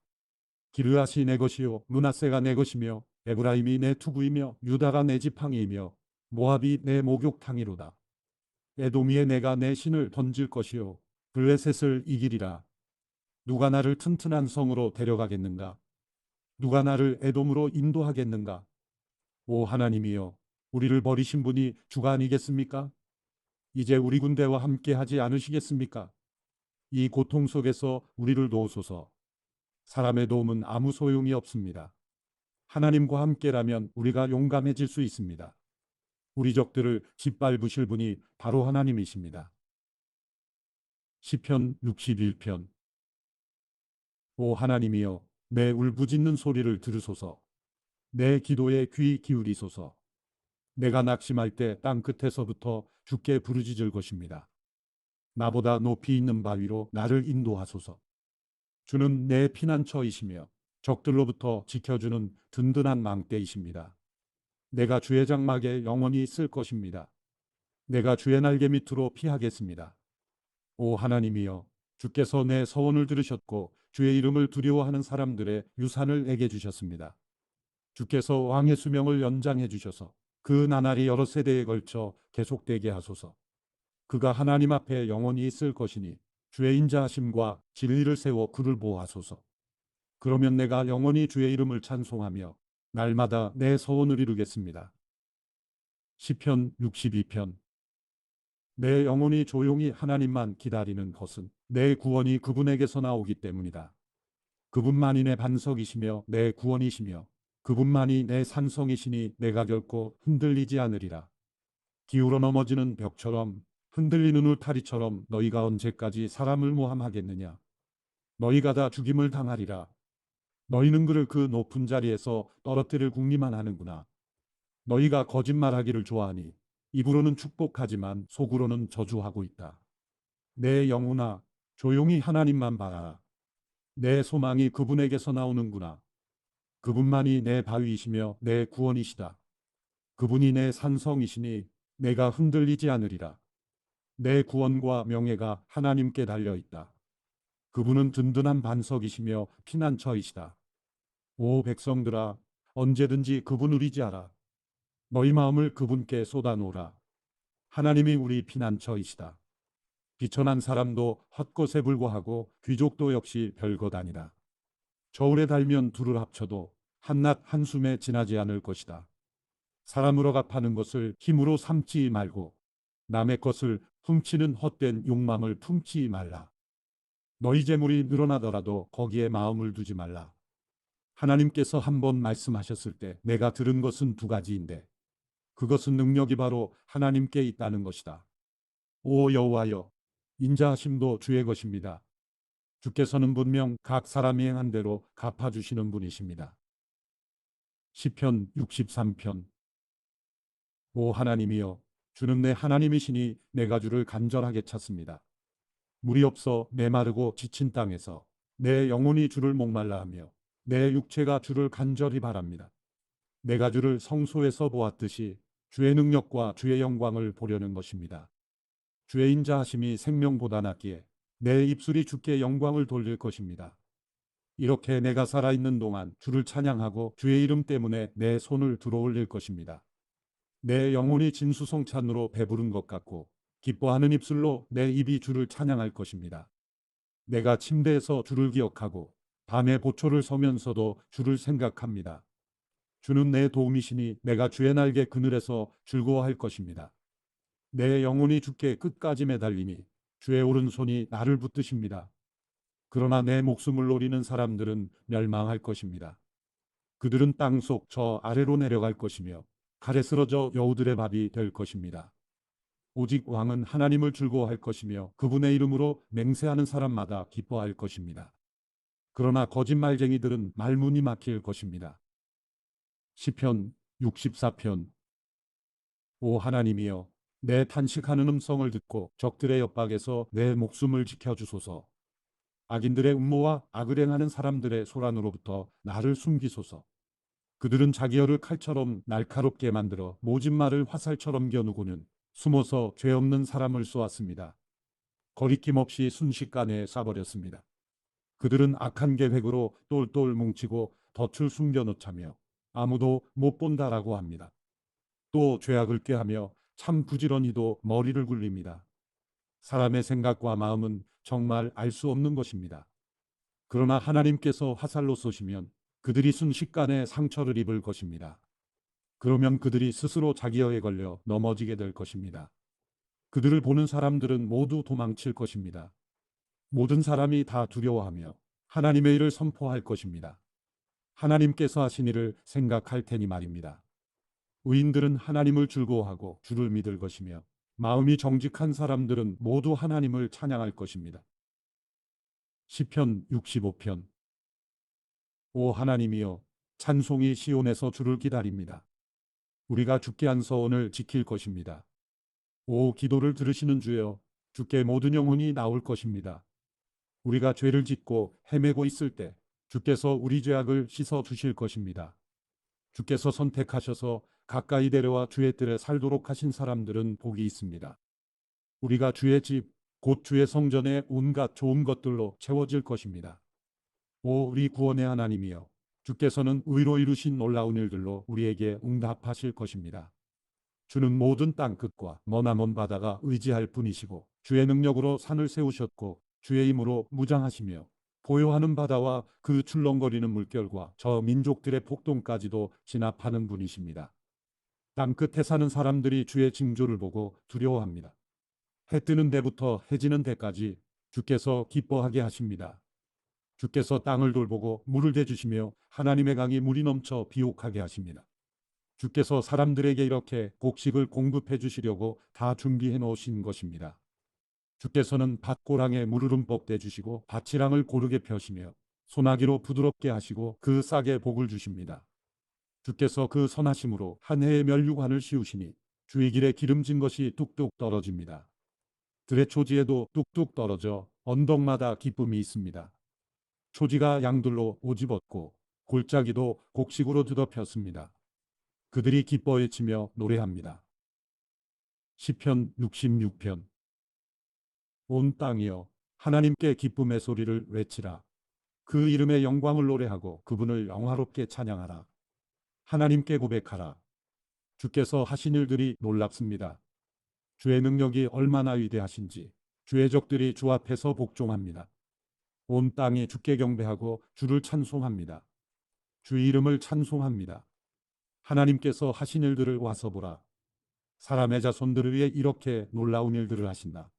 기르앗이 내 것이요 므낫세가 내 것이며 에브라임이 내 투구이며 유다가 내 지팡이이며 모압이 내 목욕탕이로다. 에돔위에 내가 내 신을 던질 것이요 블레셋을 이기리라. 누가 나를 튼튼한 성으로 데려가겠는가? 누가 나를 에돔으로 인도하겠는가? 오 하나님이여, 우리를 버리신 분이 주가 아니겠습니까? 이제 우리 군대와 함께 하지 않으시겠습니까? 이 고통 속에서 우리를 도우소서. 사람의 도움은 아무 소용이 없습니다. 하나님과 함께라면 우리가 용감해질 수 있습니다. 우리 적들을 짓밟으실 분이 바로 하나님이십니다. 시편 61편. 오 하나님이여, 내 울부짖는 소리를 들으소서. 내 기도에 귀 기울이소서. 내가 낙심할 때 땅 끝에서부터 주께 부르짖을 것입니다. 나보다 높이 있는 바위로 나를 인도하소서. 주는 내 피난처이시며 적들로부터 지켜주는 든든한 망대이십니다. 내가 주의 장막에 영원히 있을 것입니다. 내가 주의 날개 밑으로 피하겠습니다. 오 하나님이여, 주께서 내 서원을 들으셨고 주의 이름을 두려워하는 사람들의 유산을 내게 주셨습니다. 주께서 왕의 수명을 연장해 주셔서 그 나날이 여러 세대에 걸쳐 계속되게 하소서. 그가 하나님 앞에 영원히 있을 것이니 주의 인자하심과 진리를 세워 그를 보호하소서. 그러면 내가 영원히 주의 이름을 찬송하며 날마다 내 서원을 이루겠습니다. 시편 62편. 내 영혼이 조용히 하나님만 기다리는 것은 내 구원이 그분에게서 나오기 때문이다. 그분만이 내 반석이시며 내 구원이시며 그분만이 내 산성이시니 내가 결코 흔들리지 않으리라. 기울어 넘어지는 벽처럼 흔들리는 울타리처럼 너희가 언제까지 사람을 모함하겠느냐. 너희가 다 죽임을 당하리라. 너희는 그를 그 높은 자리에서 떨어뜨릴 궁리만 하는구나. 너희가 거짓말하기를 좋아하니 입으로는 축복하지만 속으로는 저주하고 있다. 내 영혼아, 조용히 하나님만 바라라. 내 소망이 그분에게서 나오는구나. 그분만이 내 바위이시며 내 구원이시다. 그분이 내 산성이시니 내가 흔들리지 않으리라. 내 구원과 명예가 하나님께 달려 있다. 그분은 든든한 반석이시며 피난처이시다. 오 백성들아, 언제든지 그분을 의지하라. 너희 마음을 그분께 쏟아놓으라. 하나님이 우리 피난처이시다. 비천한 사람도 헛것에 불과하고 귀족도 역시 별것 아니라. 저울에 달면 둘을 합쳐도 한낱 한숨에 지나지 않을 것이다. 사람으로 갚하는 것을 힘으로 삼지 말고 남의 것을 훔치는 헛된 욕망을 품지 말라. 너희 재물이 늘어나더라도 거기에 마음을 두지 말라. 하나님께서 한 번 말씀하셨을 때 내가 들은 것은 두 가지인데 그것은 능력이 바로 하나님께 있다는 것이다. 오 여호와여, 인자하심도 주의 것입니다. 주께서는 분명 각 사람이 행한 대로 갚아주시는 분이십니다. 시편 63편. 오 하나님이여, 주는 내 하나님이시니 내가 주를 간절하게 찾습니다. 물이 없어 메마르고 지친 땅에서 내 영혼이 주를 목말라 하며 내 육체가 주를 간절히 바랍니다. 내가 주를 성소에서 보았듯이 주의 능력과 주의 영광을 보려는 것입니다. 주의 인자하심이 생명보다 낫기에 내 입술이 주께 영광을 돌릴 것입니다. 이렇게 내가 살아있는 동안 주를 찬양하고 주의 이름 때문에 내 손을 들어올릴 것입니다. 내 영혼이 진수성찬으로 배부른 것 같고 기뻐하는 입술로 내 입이 주를 찬양할 것입니다. 내가 침대에서 주를 기억하고 밤에 보초를 서면서도 주를 생각합니다. 주는 내 도움이시니 내가 주의 날개 그늘에서 즐거워할 것입니다. 내 영혼이 주께 끝까지 매달리니 주의 오른손이 나를 붙드십니다. 그러나 내 목숨을 노리는 사람들은 멸망할 것입니다. 그들은 땅속 저 아래로 내려갈 것이며 칼에 쓰러져 여우들의 밥이 될 것입니다. 오직 왕은 하나님을 즐거워할 것이며 그분의 이름으로 맹세하는 사람마다 기뻐할 것입니다. 그러나 거짓말쟁이들은 말문이 막힐 것입니다. 시편 64편. 오 하나님이여, 내 탄식하는 음성을 듣고 적들의 협박에서 내 목숨을 지켜주소서. 악인들의 음모와 악을 행하는 사람들의 소란으로부터 나를 숨기소서. 그들은 자기 혀를 칼처럼 날카롭게 만들어 모진 말을 화살처럼 겨누고는 숨어서 죄 없는 사람을 쏘았습니다. 거리낌 없이 순식간에 쏴버렸습니다. 그들은 악한 계획으로 똘똘 뭉치고 덫을 숨겨놓자며 아무도 못 본다라고 합니다. 또 죄악을 꾀하며 참 부지런히도 머리를 굴립니다. 사람의 생각과 마음은 정말 알 수 없는 것입니다. 그러나 하나님께서 화살로 쏘시면 그들이 순식간에 상처를 입을 것입니다. 그러면 그들이 스스로 자기 혀에 걸려 넘어지게 될 것입니다. 그들을 보는 사람들은 모두 도망칠 것입니다. 모든 사람이 다 두려워하며 하나님의 일을 선포할 것입니다. 하나님께서 하신 일을 생각할 테니 말입니다. 의인들은 하나님을 즐거워하고 주를 믿을 것이며 마음이 정직한 사람들은 모두 하나님을 찬양할 것입니다. 시편 65편. 오 하나님이여, 찬송이 시온에서 주를 기다립니다. 우리가 주께 한 서원을 지킬 것입니다. 오 기도를 들으시는 주여, 주께 모든 영혼이 나올 것입니다. 우리가 죄를 짓고 헤매고 있을 때 주께서 우리 죄악을 씻어 주실 것입니다. 주께서 선택하셔서 가까이 데려와 주의 뜰에 살도록 하신 사람들은 복이 있습니다. 우리가 주의 집, 곧 주의 성전의 온갖 좋은 것들로 채워질 것입니다. 오 우리 구원의 하나님이여, 주께서는 의로 이루신 놀라운 일들로 우리에게 응답하실 것입니다. 주는 모든 땅 끝과 머나먼 바다가 의지할 분이시고 주의 능력으로 산을 세우셨고 주의 힘으로 무장하시며 보요하는 바다와 그 출렁거리는 물결과 저 민족들의 폭동까지도 진압하는 분이십니다. 땅 끝에 사는 사람들이 주의 징조를 보고 두려워합니다. 해 뜨는 데부터 해 지는 데까지 주께서 기뻐하게 하십니다. 주께서 땅을 돌보고 물을 대주시며 하나님의 강이 물이 넘쳐 비옥하게 하십니다. 주께서 사람들에게 이렇게 곡식을 공급해 주시려고 다 준비해 놓으신 것입니다. 주께서는 밭고랑에 물을 흠뻑 대주시고 밭이랑을 고르게 펴시며 소나기로 부드럽게 하시고 그 싹에 복을 주십니다. 주께서 그 선하심으로 한 해의 면류관을 씌우시니 주의 길에 기름진 것이 뚝뚝 떨어집니다. 들의 초지에도 뚝뚝 떨어져 언덕마다 기쁨이 있습니다. 초지가 양들로 오집었고 골짜기도 곡식으로 뒤덮였습니다. 그들이 기뻐 외치며 노래합니다. 시편 66편. 온 땅이여 하나님께 기쁨의 소리를 외치라. 그 이름의 영광을 노래하고 그분을 영화롭게 찬양하라. 하나님께 고백하라. 주께서 하신 일들이 놀랍습니다. 주의 능력이 얼마나 위대하신지 주의 적들이 주 앞에서 복종합니다. 온 땅이 주께 경배하고 주를 찬송합니다. 주의 이름을 찬송합니다. 하나님께서 하신 일들을 와서 보라. 사람의 자손들을 위해 이렇게 놀라운 일들을 하신다.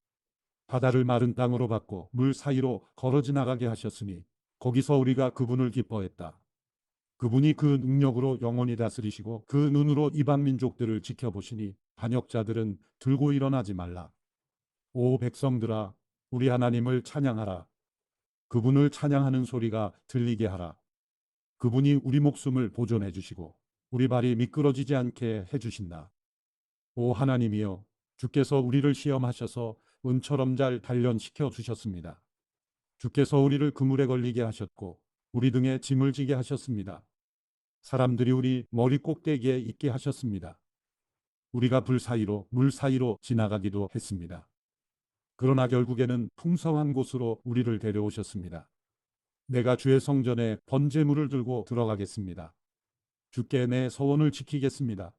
바다를 마른 땅으로 바꿔 물 사이로 걸어 지나가게 하셨으니 거기서 우리가 그분을 기뻐했다. 그분이 그 능력으로 영원히 다스리시고 그 눈으로 이방 민족들을 지켜보시니 반역자들은 들고 일어나지 말라. 오 백성들아 우리 하나님을 찬양하라. 그분을 찬양하는 소리가 들리게 하라. 그분이 우리 목숨을 보존해 주시고 우리 발이 미끄러지지 않게 해 주신다. 오 하나님이여 주께서 우리를 시험하셔서 은처럼 잘 단련시켜 주셨습니다. 주께서 우리를 그물에 걸리게 하셨고 우리 등에 짐을 지게 하셨습니다. 사람들이 우리 머리 꼭대기에 있게 하셨습니다. 우리가 불 사이로 물 사이로 지나가기도 했습니다. 그러나 결국에는 풍성한 곳으로 우리를 데려오셨습니다. 내가 주의 성전에 번제물을 들고 들어가겠습니다. 주께 내 서원을 지키겠습니다.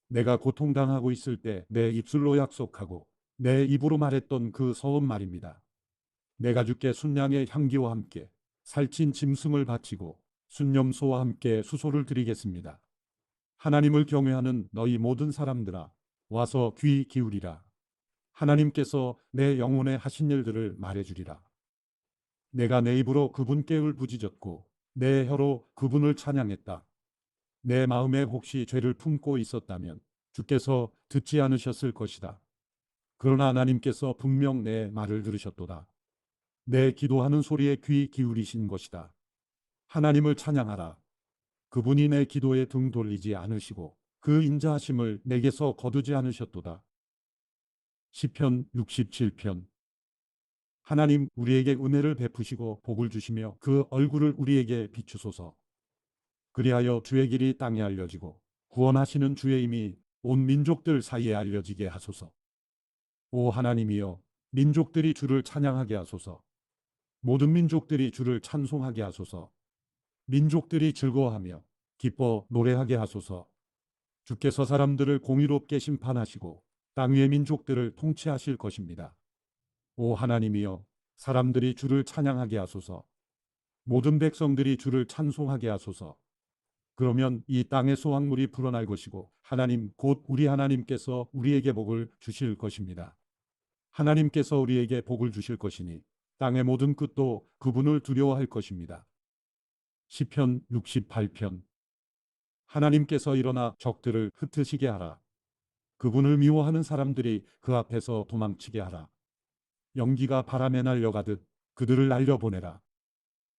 내가 고통당하고 있을 때 내 입술로 약속하고 내 입으로 말했던 그 서원 말입니다. 내가 주께 순양의 향기와 함께 살찐 짐승을 바치고 순념소와 함께 수소를 드리겠습니다. 하나님을 경외하는 너희 모든 사람들아 와서 귀 기울이라. 하나님께서 내 영혼에 하신 일들을 말해주리라. 내가 내 입으로 그분께 울부짖었고 내 혀로 그분을 찬양했다. 내 마음에 혹시 죄를 품고 있었다면 주께서 듣지 않으셨을 것이다. 그러나 하나님께서 분명 내 말을 들으셨도다. 내 기도하는 소리에 귀 기울이신 것이다. 하나님을 찬양하라. 그분이 내 기도에 등 돌리지 않으시고 그 인자하심을 내게서 거두지 않으셨도다. 시편 67편. 하나님 우리에게 은혜를 베푸시고 복을 주시며 그 얼굴을 우리에게 비추소서. 그리하여 주의 길이 땅에 알려지고 구원하시는 주의 힘이 온 민족들 사이에 알려지게 하소서. 오 하나님이여 민족들이 주를 찬양하게 하소서. 모든 민족들이 주를 찬송하게 하소서. 민족들이 즐거워하며 기뻐 노래하게 하소서. 주께서 사람들을 공의롭게 심판하시고 땅 위의 민족들을 통치하실 것입니다. 오 하나님이여 사람들이 주를 찬양하게 하소서. 모든 백성들이 주를 찬송하게 하소서. 그러면 이 땅의 소확물이 불어날 것이고 하나님 곧 우리 하나님께서 우리에게 복을 주실 것입니다. 하나님께서 우리에게 복을 주실 것이니 땅의 모든 끝도 그분을 두려워할 것입니다. 시편 68편. 하나님께서 일어나 적들을 흩으시게 하라. 그분을 미워하는 사람들이 그 앞에서 도망치게 하라. 연기가 바람에 날려가듯 그들을 날려보내라.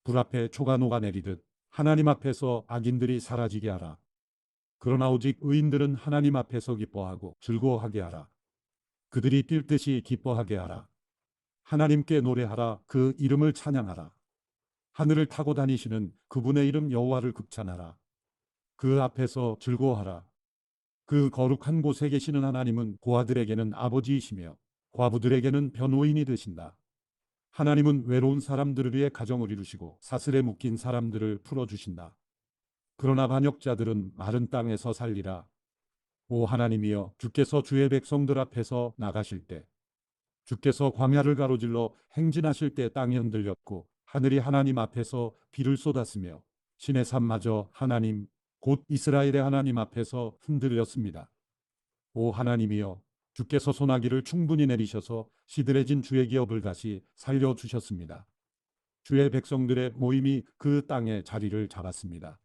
불 앞에 초가 녹아내리듯 하나님 앞에서 악인들이 사라지게 하라. 그러나 오직 의인들은 하나님 앞에서 기뻐하고 즐거워하게 하라. 그들이 뛸 듯이 기뻐하게 하라. 하나님께 노래하라. 그 이름을 찬양하라. 하늘을 타고 다니시는 그분의 이름 여호와를 극찬하라. 그 앞에서 즐거워하라. 그 거룩한 곳에 계시는 하나님은 고아들에게는 아버지이시며 과부들에게는 변호인이 되신다. 하나님은 외로운 사람들을 위해 가정을 이루시고 사슬에 묶인 사람들을 풀어주신다. 그러나 반역자들은 마른 땅에서 살리라. 오 하나님이여 주께서 주의 백성들 앞에서 나가실 때 주께서 광야를 가로질러 행진하실 때 땅이 흔들렸고 하늘이 하나님 앞에서 비를 쏟았으며 신의 산마저 하나님 곧 이스라엘의 하나님 앞에서 흔들렸습니다. 오 하나님이여 주께서 소나기를 충분히 내리셔서 시들해진 주의 기업을 다시 살려주셨습니다. 주의 백성들의 모임이 그 땅에 자리를 잡았습니다.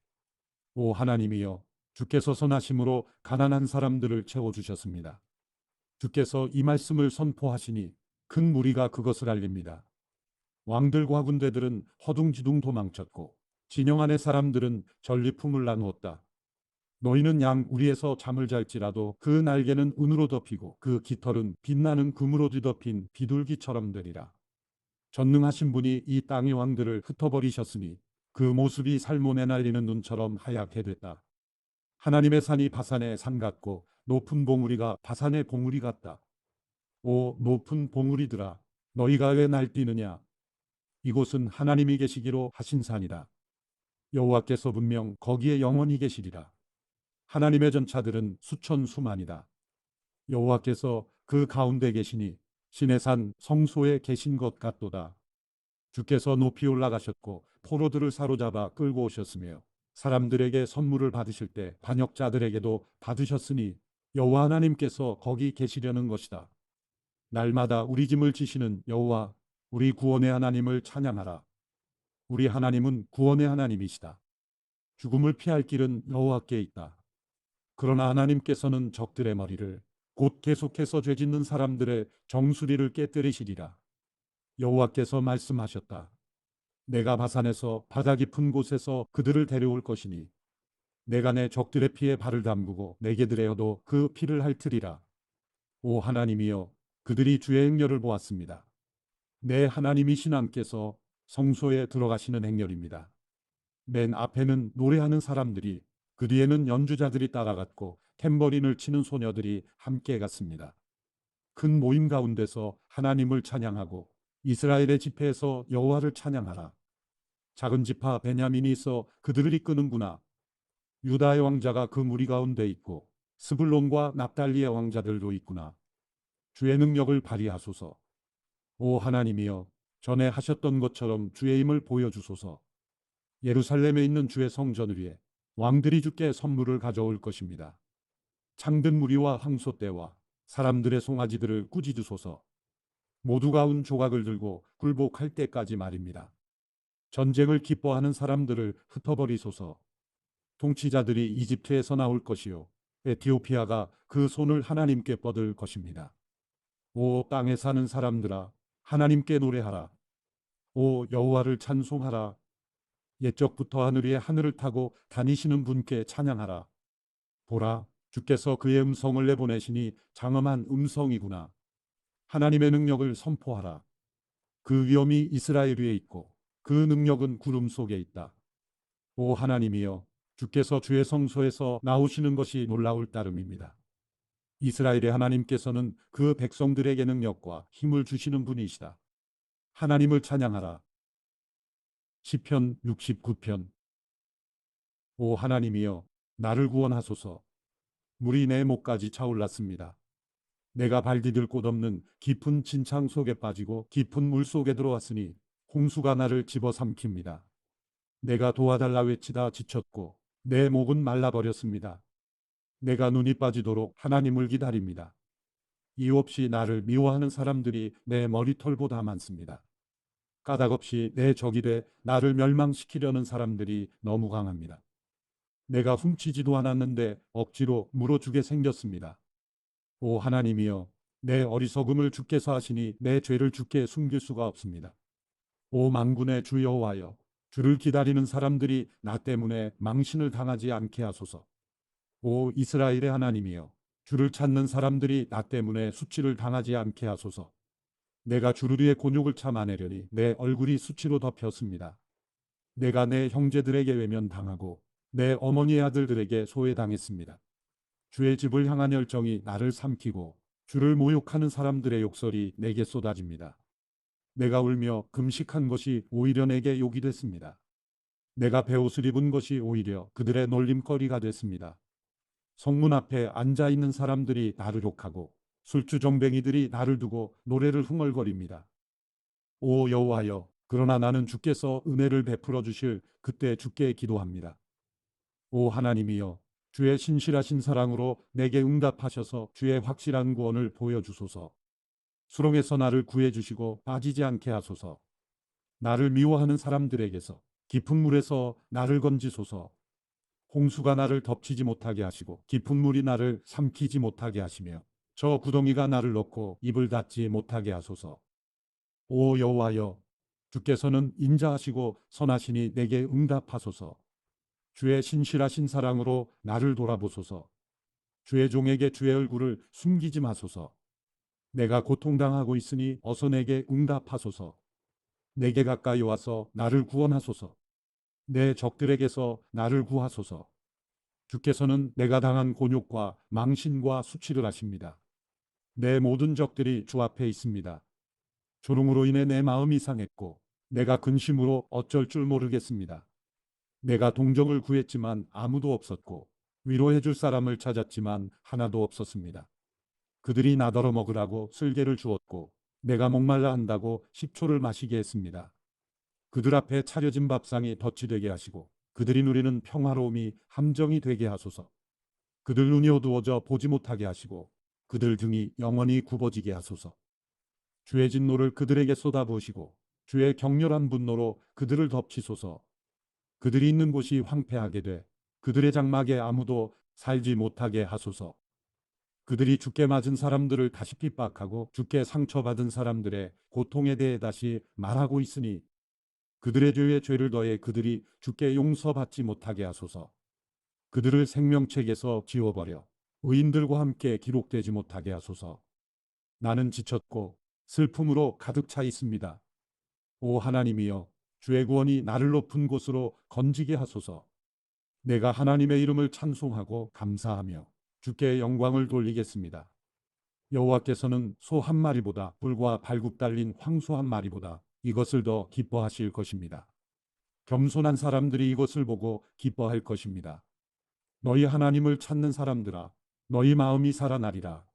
오 하나님이여 주께서 선하심으로 가난한 사람들을 채워주셨습니다. 주께서 이 말씀을 선포하시니 큰 무리가 그것을 알립니다. 왕들과 군대들은 허둥지둥 도망쳤고 진영 안의 사람들은 전리품을 나누었다. 너희는 양 우리에서 잠을 잘지라도 그 날개는 은으로 덮이고 그 깃털은 빛나는 금으로 뒤덮인 비둘기처럼 되리라. 전능하신 분이 이 땅의 왕들을 흩어버리셨으니 그 모습이 살몬에 날리는 눈처럼 하얗게 됐다. 하나님의 산이 바산의 산 같고 높은 봉우리가 바산의 봉우리 같다. 오 높은 봉우리들아, 너희가 왜 날뛰느냐? 이곳은 하나님이 계시기로 하신 산이다. 여호와께서 분명 거기에 영원히 계시리라. 하나님의 전차들은 수천 수만이다. 여호와께서 그 가운데 계시니 신의 산 성소에 계신 것 같도다. 주께서 높이 올라가셨고 포로들을 사로잡아 끌고 오셨으며 사람들에게 선물을 받으실 때 반역자들에게도 받으셨으니 여호와 하나님께서 거기 계시려는 것이다. 날마다 우리 짐을 지시는 여호와, 우리 구원의 하나님을 찬양하라. 우리 하나님은 구원의 하나님이시다. 죽음을 피할 길은 여호와께 있다. 그러나 하나님께서는 적들의 머리를, 곧 계속해서 죄짓는 사람들의 정수리를 깨뜨리시리라. 여호와께서 말씀하셨다. 내가 바산에서 바다 깊은 곳에서 그들을 데려올 것이니 내가 내 적들의 피에 발을 담그고 내게 들여도 그 피를 핥으리라. 오 하나님이여, 그들이 주의 행렬을 보았습니다. 내 하나님이신 함께서 성소에 들어가시는 행렬입니다. 맨 앞에는 노래하는 사람들이, 그 뒤에는 연주자들이 따라갔고 탬버린을 치는 소녀들이 함께 갔습니다. 큰 모임 가운데서 하나님을 찬양하고 이스라엘의 집회에서 여호와를 찬양하라. 작은 지파 베냐민이 있어 그들을 이끄는구나. 유다의 왕자가 그 무리 가운데 있고 스불론과 납달리의 왕자들도 있구나. 주의 능력을 발휘하소서. 오 하나님이여, 전에 하셨던 것처럼 주의 힘을 보여주소서. 예루살렘에 있는 주의 성전을 위해 왕들이 주께 선물을 가져올 것입니다. 창든 무리와 황소떼와 사람들의 송아지들을 꾸짖으소서. 모두가 운 조각을 들고 굴복할 때까지 말입니다. 전쟁을 기뻐하는 사람들을 흩어버리소서. 통치자들이 이집트에서 나올 것이요 에티오피아가 그 손을 하나님께 뻗을 것입니다. 오 땅에 사는 사람들아, 하나님께 노래하라. 오 여호와를 찬송하라. 옛적부터 하늘 위에 하늘을 타고 다니시는 분께 찬양하라. 보라, 주께서 그의 음성을 내보내시니 장엄한 음성이구나. 하나님의 능력을 선포하라. 그 위엄이 이스라엘 위에 있고 그 능력은 구름 속에 있다. 오 하나님이여, 주께서 주의 성소에서 나오시는 것이 놀라울 따름입니다. 이스라엘의 하나님께서는 그 백성들에게 능력과 힘을 주시는 분이시다. 하나님을 찬양하라. 시편 69편. 오 하나님이여, 나를 구원하소서. 물이 내 목까지 차올랐습니다. 내가 발 디딜 곳 없는 깊은 진창 속에 빠지고 깊은 물 속에 들어왔으니 홍수가 나를 집어삼킵니다. 내가 도와달라 외치다 지쳤고 내 목은 말라버렸습니다. 내가 눈이 빠지도록 하나님을 기다립니다. 이유 없이 나를 미워하는 사람들이 내 머리털보다 많습니다. 까닭 없이 내 적이 돼 나를 멸망시키려는 사람들이 너무 강합니다. 내가 훔치지도 않았는데 억지로 물어주게 생겼습니다. 오 하나님이여, 내 어리석음을 주께서 하시니 내 죄를 주께 숨길 수가 없습니다. 오 만군의 주 여호와여, 주를 기다리는 사람들이 나 때문에 망신을 당하지 않게 하소서. 오 이스라엘의 하나님이여, 주를 찾는 사람들이 나 때문에 수치를 당하지 않게 하소서. 내가 주를 위해 곤욕을 참아내려니 내 얼굴이 수치로 덮였습니다. 내가 내 형제들에게 외면당하고 내 어머니의 아들들에게 소외당했습니다. 주의 집을 향한 열정이 나를 삼키고 주를 모욕하는 사람들의 욕설이 내게 쏟아집니다. 내가 울며 금식한 것이 오히려 내게 욕이 됐습니다. 내가 베옷을 입은 것이 오히려 그들의 놀림거리가 됐습니다. 성문 앞에 앉아있는 사람들이 나를 욕하고 술주정뱅이들이 나를 두고 노래를 흥얼거립니다. 오 여호와여, 그러나 나는 주께서 은혜를 베풀어 주실 그때 주께 기도합니다. 오 하나님이여, 주의 신실하신 사랑으로 내게 응답하셔서 주의 확실한 구원을 보여주소서. 수렁에서 나를 구해주시고 빠지지 않게 하소서. 나를 미워하는 사람들에게서 깊은 물에서 나를 건지소서. 홍수가 나를 덮치지 못하게 하시고 깊은 물이 나를 삼키지 못하게 하시며 저 구덩이가 나를 넣고 입을 닫지 못하게 하소서. 오 여호와여, 주께서는 인자하시고 선하시니 내게 응답하소서. 주의 신실하신 사랑으로 나를 돌아보소서. 주의 종에게 주의 얼굴을 숨기지 마소서. 내가 고통당하고 있으니 어서 내게 응답하소서. 내게 가까이 와서 나를 구원하소서. 내 적들에게서 나를 구하소서. 주께서는 내가 당한 곤욕과 망신과 수치를 아십니다. 내 모든 적들이 주 앞에 있습니다. 조롱으로 인해 내 마음이 상했고 내가 근심으로 어쩔 줄 모르겠습니다. 내가 동정을 구했지만 아무도 없었고 위로해 줄 사람을 찾았지만 하나도 없었습니다. 그들이 나더러 먹으라고 쓸개를 주었고 내가 목말라 한다고 식초를 마시게 했습니다. 그들 앞에 차려진 밥상이 덫이 되게 하시고 그들이 누리는 평화로움이 함정이 되게 하소서. 그들 눈이 어두워져 보지 못하게 하시고 그들 등이 영원히 굽어지게 하소서. 주의 진노를 그들에게 쏟아부으시고 주의 격렬한 분노로 그들을 덮치소서. 그들이 있는 곳이 황폐하게 돼 그들의 장막에 아무도 살지 못하게 하소서. 그들이 주께 맞은 사람들을 다시 핍박하고 주께 상처받은 사람들의 고통에 대해 다시 말하고 있으니 그들의 죄에 죄를 더해 그들이 주께 용서받지 못하게 하소서. 그들을 생명책에서 지워버려 의인들과 함께 기록되지 못하게 하소서. 나는 지쳤고 슬픔으로 가득 차 있습니다. 오 하나님이여, 주의 구원이 나를 높은 곳으로 건지게 하소서. 내가 하나님의 이름을 찬송하고 감사하며 주께 영광을 돌리겠습니다. 여호와께서는 소 한 마리보다 뿔과 발굽 달린 황소 한 마리보다 이것을 더 기뻐하실 것입니다. 겸손한 사람들이 이것을 보고 기뻐할 것입니다. 너희 하나님을 찾는 사람들아, 너희 마음이 살아나리라.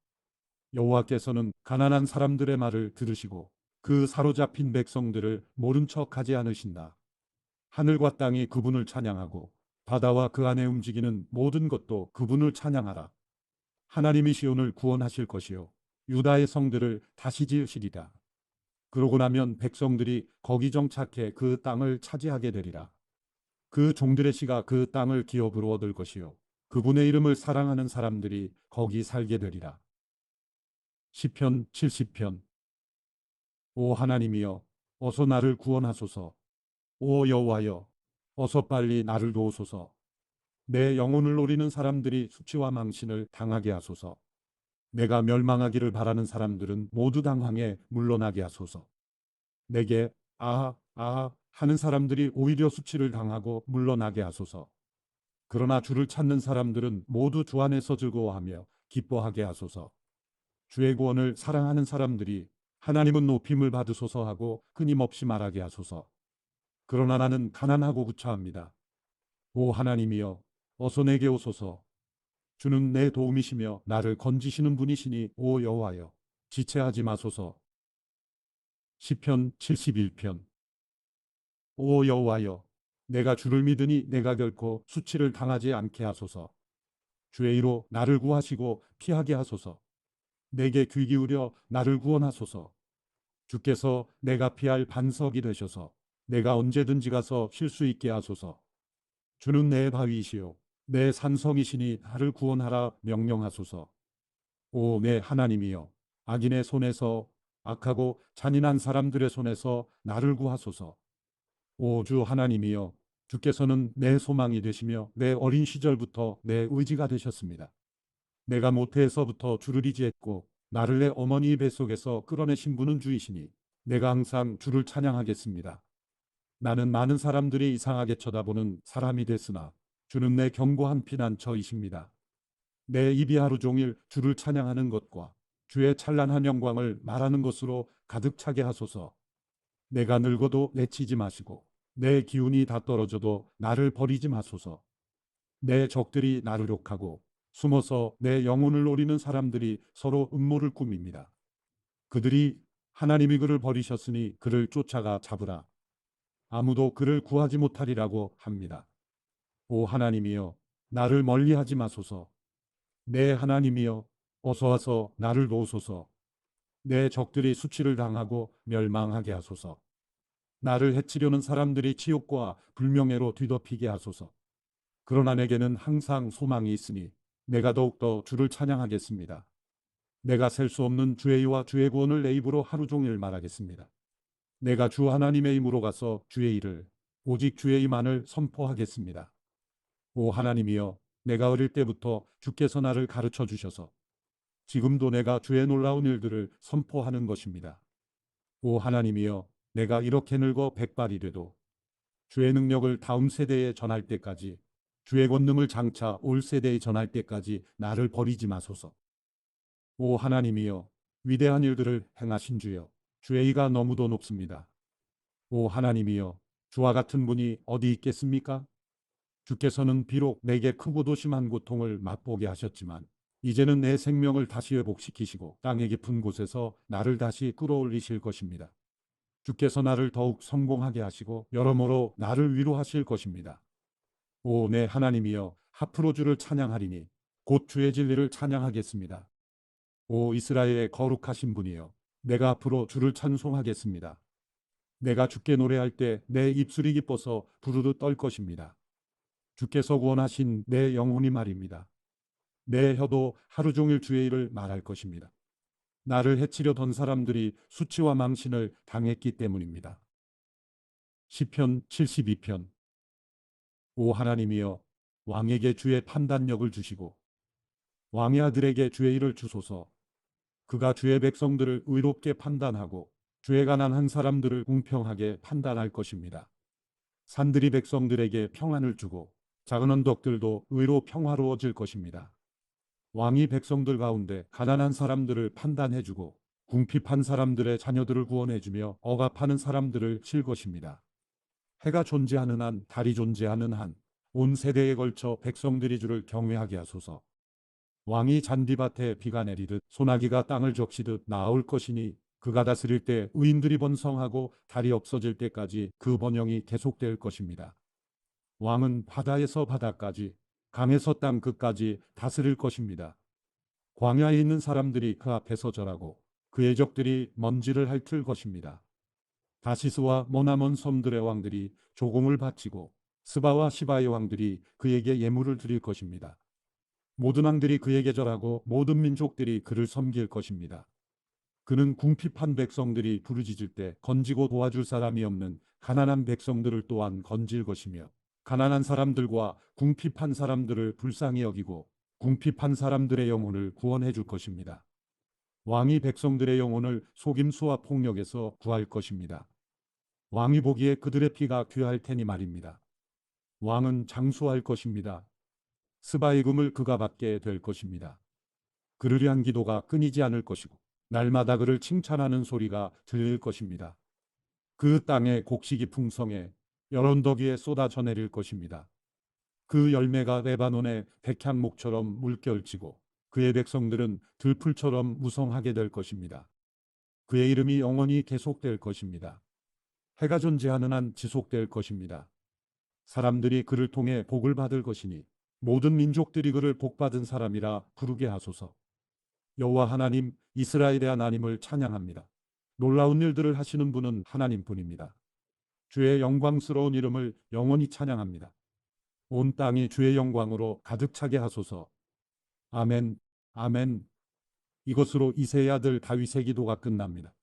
여호와께서는 가난한 사람들의 말을 들으시고 그 사로잡힌 백성들을 모른 척하지 않으신다. 하늘과 땅이 그분을 찬양하고 바다와 그 안에 움직이는 모든 것도 그분을 찬양하라. 하나님이 시온을 구원하실 것이요 유다의 성들을 다시 지으시리라. 그러고 나면 백성들이 거기 정착해 그 땅을 차지하게 되리라. 그 종들의 씨가 그 땅을 기업으로 얻을 것이요 그분의 이름을 사랑하는 사람들이 거기 살게 되리라. 시편 70편. 오 하나님이여, 어서 나를 구원하소서. 오 여호와여, 어서 빨리 나를 도우소서. 내 영혼을 노리는 사람들이 수치와 망신을 당하게 하소서. 내가 멸망하기를 바라는 사람들은 모두 당황해 물러나게 하소서. 내게 하는 사람들이 오히려 수치를 당하고 물러나게 하소서. 그러나 주를 찾는 사람들은 모두 주 안에서 즐거워하며 기뻐하게 하소서. 주의 구원을 사랑하는 사람들이 하나님은 높임을 받으소서 하고 끊임없이 말하게 하소서. 그러나 나는 가난하고 구차합니다. 오 하나님이여, 어서 내게 오소서. 주는 내 도움이시며 나를 건지시는 분이시니 오 여호와여, 지체하지 마소서. 시편 71편. 오 여호와여, 내가 주를 믿으니 내가 결코 수치를 당하지 않게 하소서. 주의 이로 나를 구하시고 피하게 하소서. 내게 귀 기울여 나를 구원하소서. 주께서 내가 피할 반석이 되셔서 내가 언제든지 가서 쉴 수 있게 하소서. 주는 내 바위이시요 내 산성이시니 나를 구원하라 명령하소서. 오 내 하나님이여, 악인의 손에서 악하고 잔인한 사람들의 손에서 나를 구하소서. 오 주 하나님이여, 주께서는 내 소망이 되시며 내 어린 시절부터 내 의지가 되셨습니다. 내가 모태에서부터 주를 의지했고 나를 내 어머니 뱃속에서 끌어내신 분은 주이시니 내가 항상 주를 찬양하겠습니다. 나는 많은 사람들이 이상하게 쳐다보는 사람이 됐으나 주는 내 견고한 피난처이십니다. 내 입이 하루 종일 주를 찬양하는 것과 주의 찬란한 영광을 말하는 것으로 가득 차게 하소서. 내가 늙어도 내치지 마시고 내 기운이 다 떨어져도 나를 버리지 마소서. 내 적들이 나를 욕하고 숨어서 내 영혼을 노리는 사람들이 서로 음모를 꾸밉니다. 그들이 하나님이 그를 버리셨으니 그를 쫓아가 잡으라. 아무도 그를 구하지 못하리라고 합니다. 오 하나님이여, 나를 멀리하지 마소서. 내 하나님이여, 어서 와서 나를 도우소서. 내 적들이 수치를 당하고 멸망하게 하소서. 나를 해치려는 사람들이 치욕과 불명예로 뒤덮이게 하소서. 그러나 내게는 항상 소망이 있으니 내가 더욱더 주를 찬양하겠습니다. 내가 셀 수 없는 주의 의와 주의 구원을 내 입으로 하루 종일 말하겠습니다. 내가 주 하나님의 힘으로 가서 주의 일을 오직 주의 힘만을 선포하겠습니다. 오 하나님이여, 내가 어릴 때부터 주께서 나를 가르쳐 주셔서 지금도 내가 주의 놀라운 일들을 선포하는 것입니다. 오 하나님이여, 내가 이렇게 늙어 백발이 돼도 주의 능력을 다음 세대에 전할 때까지, 주의 권능을 장차 올 세대에 전할 때까지 나를 버리지 마소서. 오 하나님이여, 위대한 일들을 행하신 주여, 주의 의가 너무도 높습니다. 오 하나님이여, 주와 같은 분이 어디 있겠습니까? 주께서는 비록 내게 크고도 심한 고통을 맛보게 하셨지만 이제는 내 생명을 다시 회복시키시고 땅의 깊은 곳에서 나를 다시 끌어올리실 것입니다. 주께서 나를 더욱 성공하게 하시고 여러모로 나를 위로하실 것입니다. 오 내 하나님이여, 앞으로 주를 찬양하리니 곧 주의 진리를 찬양하겠습니다. 오 이스라엘의 거룩하신 분이여, 내가 앞으로 주를 찬송하겠습니다. 내가 주께 노래할 때 내 입술이 기뻐서 부르르 떨 것입니다. 주께서 구원하신 내 영혼이 말입니다. 내 혀도 하루 종일 주의 일을 말할 것입니다. 나를 해치려던 사람들이 수치와 망신을 당했기 때문입니다. 시편 72편. 오 하나님이여, 왕에게 주의 판단력을 주시고 왕의 아들에게 주의 일을 주소서. 그가 주의 백성들을 의롭게 판단하고 주의 가난한 사람들을 공평하게 판단할 것입니다. 산들이 백성들에게 평안을 주고 작은 언덕들도 의로 평화로워질 것입니다. 왕이 백성들 가운데 가난한 사람들을 판단해주고 궁핍한 사람들의 자녀들을 구원해주며 억압하는 사람들을 칠 것입니다. 해가 존재하는 한, 달이 존재하는 한, 온 세대에 걸쳐 백성들이 주를 경외하게 하소서. 왕이 잔디밭에 비가 내리듯 소나기가 땅을 적시듯 나아올 것이니 그가 다스릴 때 의인들이 번성하고 달이 없어질 때까지 그 번영이 계속될 것입니다. 왕은 바다에서 바다까지, 강에서 땅 끝까지 다스릴 것입니다. 광야에 있는 사람들이 그 앞에서 절하고 그의 적들이 먼지를 핥을 것입니다. 다시스와 머나먼 섬들의 왕들이 조공을 바치고 스바와 시바의 왕들이 그에게 예물을 드릴 것입니다. 모든 왕들이 그에게 절하고 모든 민족들이 그를 섬길 것입니다. 그는 궁핍한 백성들이 부르짖을 때 건지고 도와줄 사람이 없는 가난한 백성들을 또한 건질 것이며 가난한 사람들과 궁핍한 사람들을 불쌍히 여기고 궁핍한 사람들의 영혼을 구원해 줄 것입니다. 왕이 백성들의 영혼을 속임수와 폭력에서 구할 것입니다. 왕이 보기에 그들의 피가 귀할 테니 말입니다. 왕은 장수할 것입니다. 스바의 금을 그가 받게 될 것입니다. 그를 위한 기도가 끊이지 않을 것이고 날마다 그를 칭찬하는 소리가 들릴 것입니다. 그 땅의 곡식이 풍성해 여러 언덕 위에 쏟아져 내릴 것입니다. 그 열매가 레바논의 백향목처럼 물결치고 그의 백성들은 들풀처럼 무성하게 될 것입니다. 그의 이름이 영원히 계속될 것입니다. 해가 존재하는 한 지속될 것입니다. 사람들이 그를 통해 복을 받을 것이니 모든 민족들이 그를 복받은 사람이라 부르게 하소서. 여호와 하나님, 이스라엘의 하나님을 찬양합니다. 놀라운 일들을 하시는 분은 하나님뿐입니다. 주의 영광스러운 이름을 영원히 찬양합니다. 온 땅이 주의 영광으로 가득 차게 하소서. 아멘, 아멘. 이것으로 이새의 아들 다윗의 기도가 끝납니다.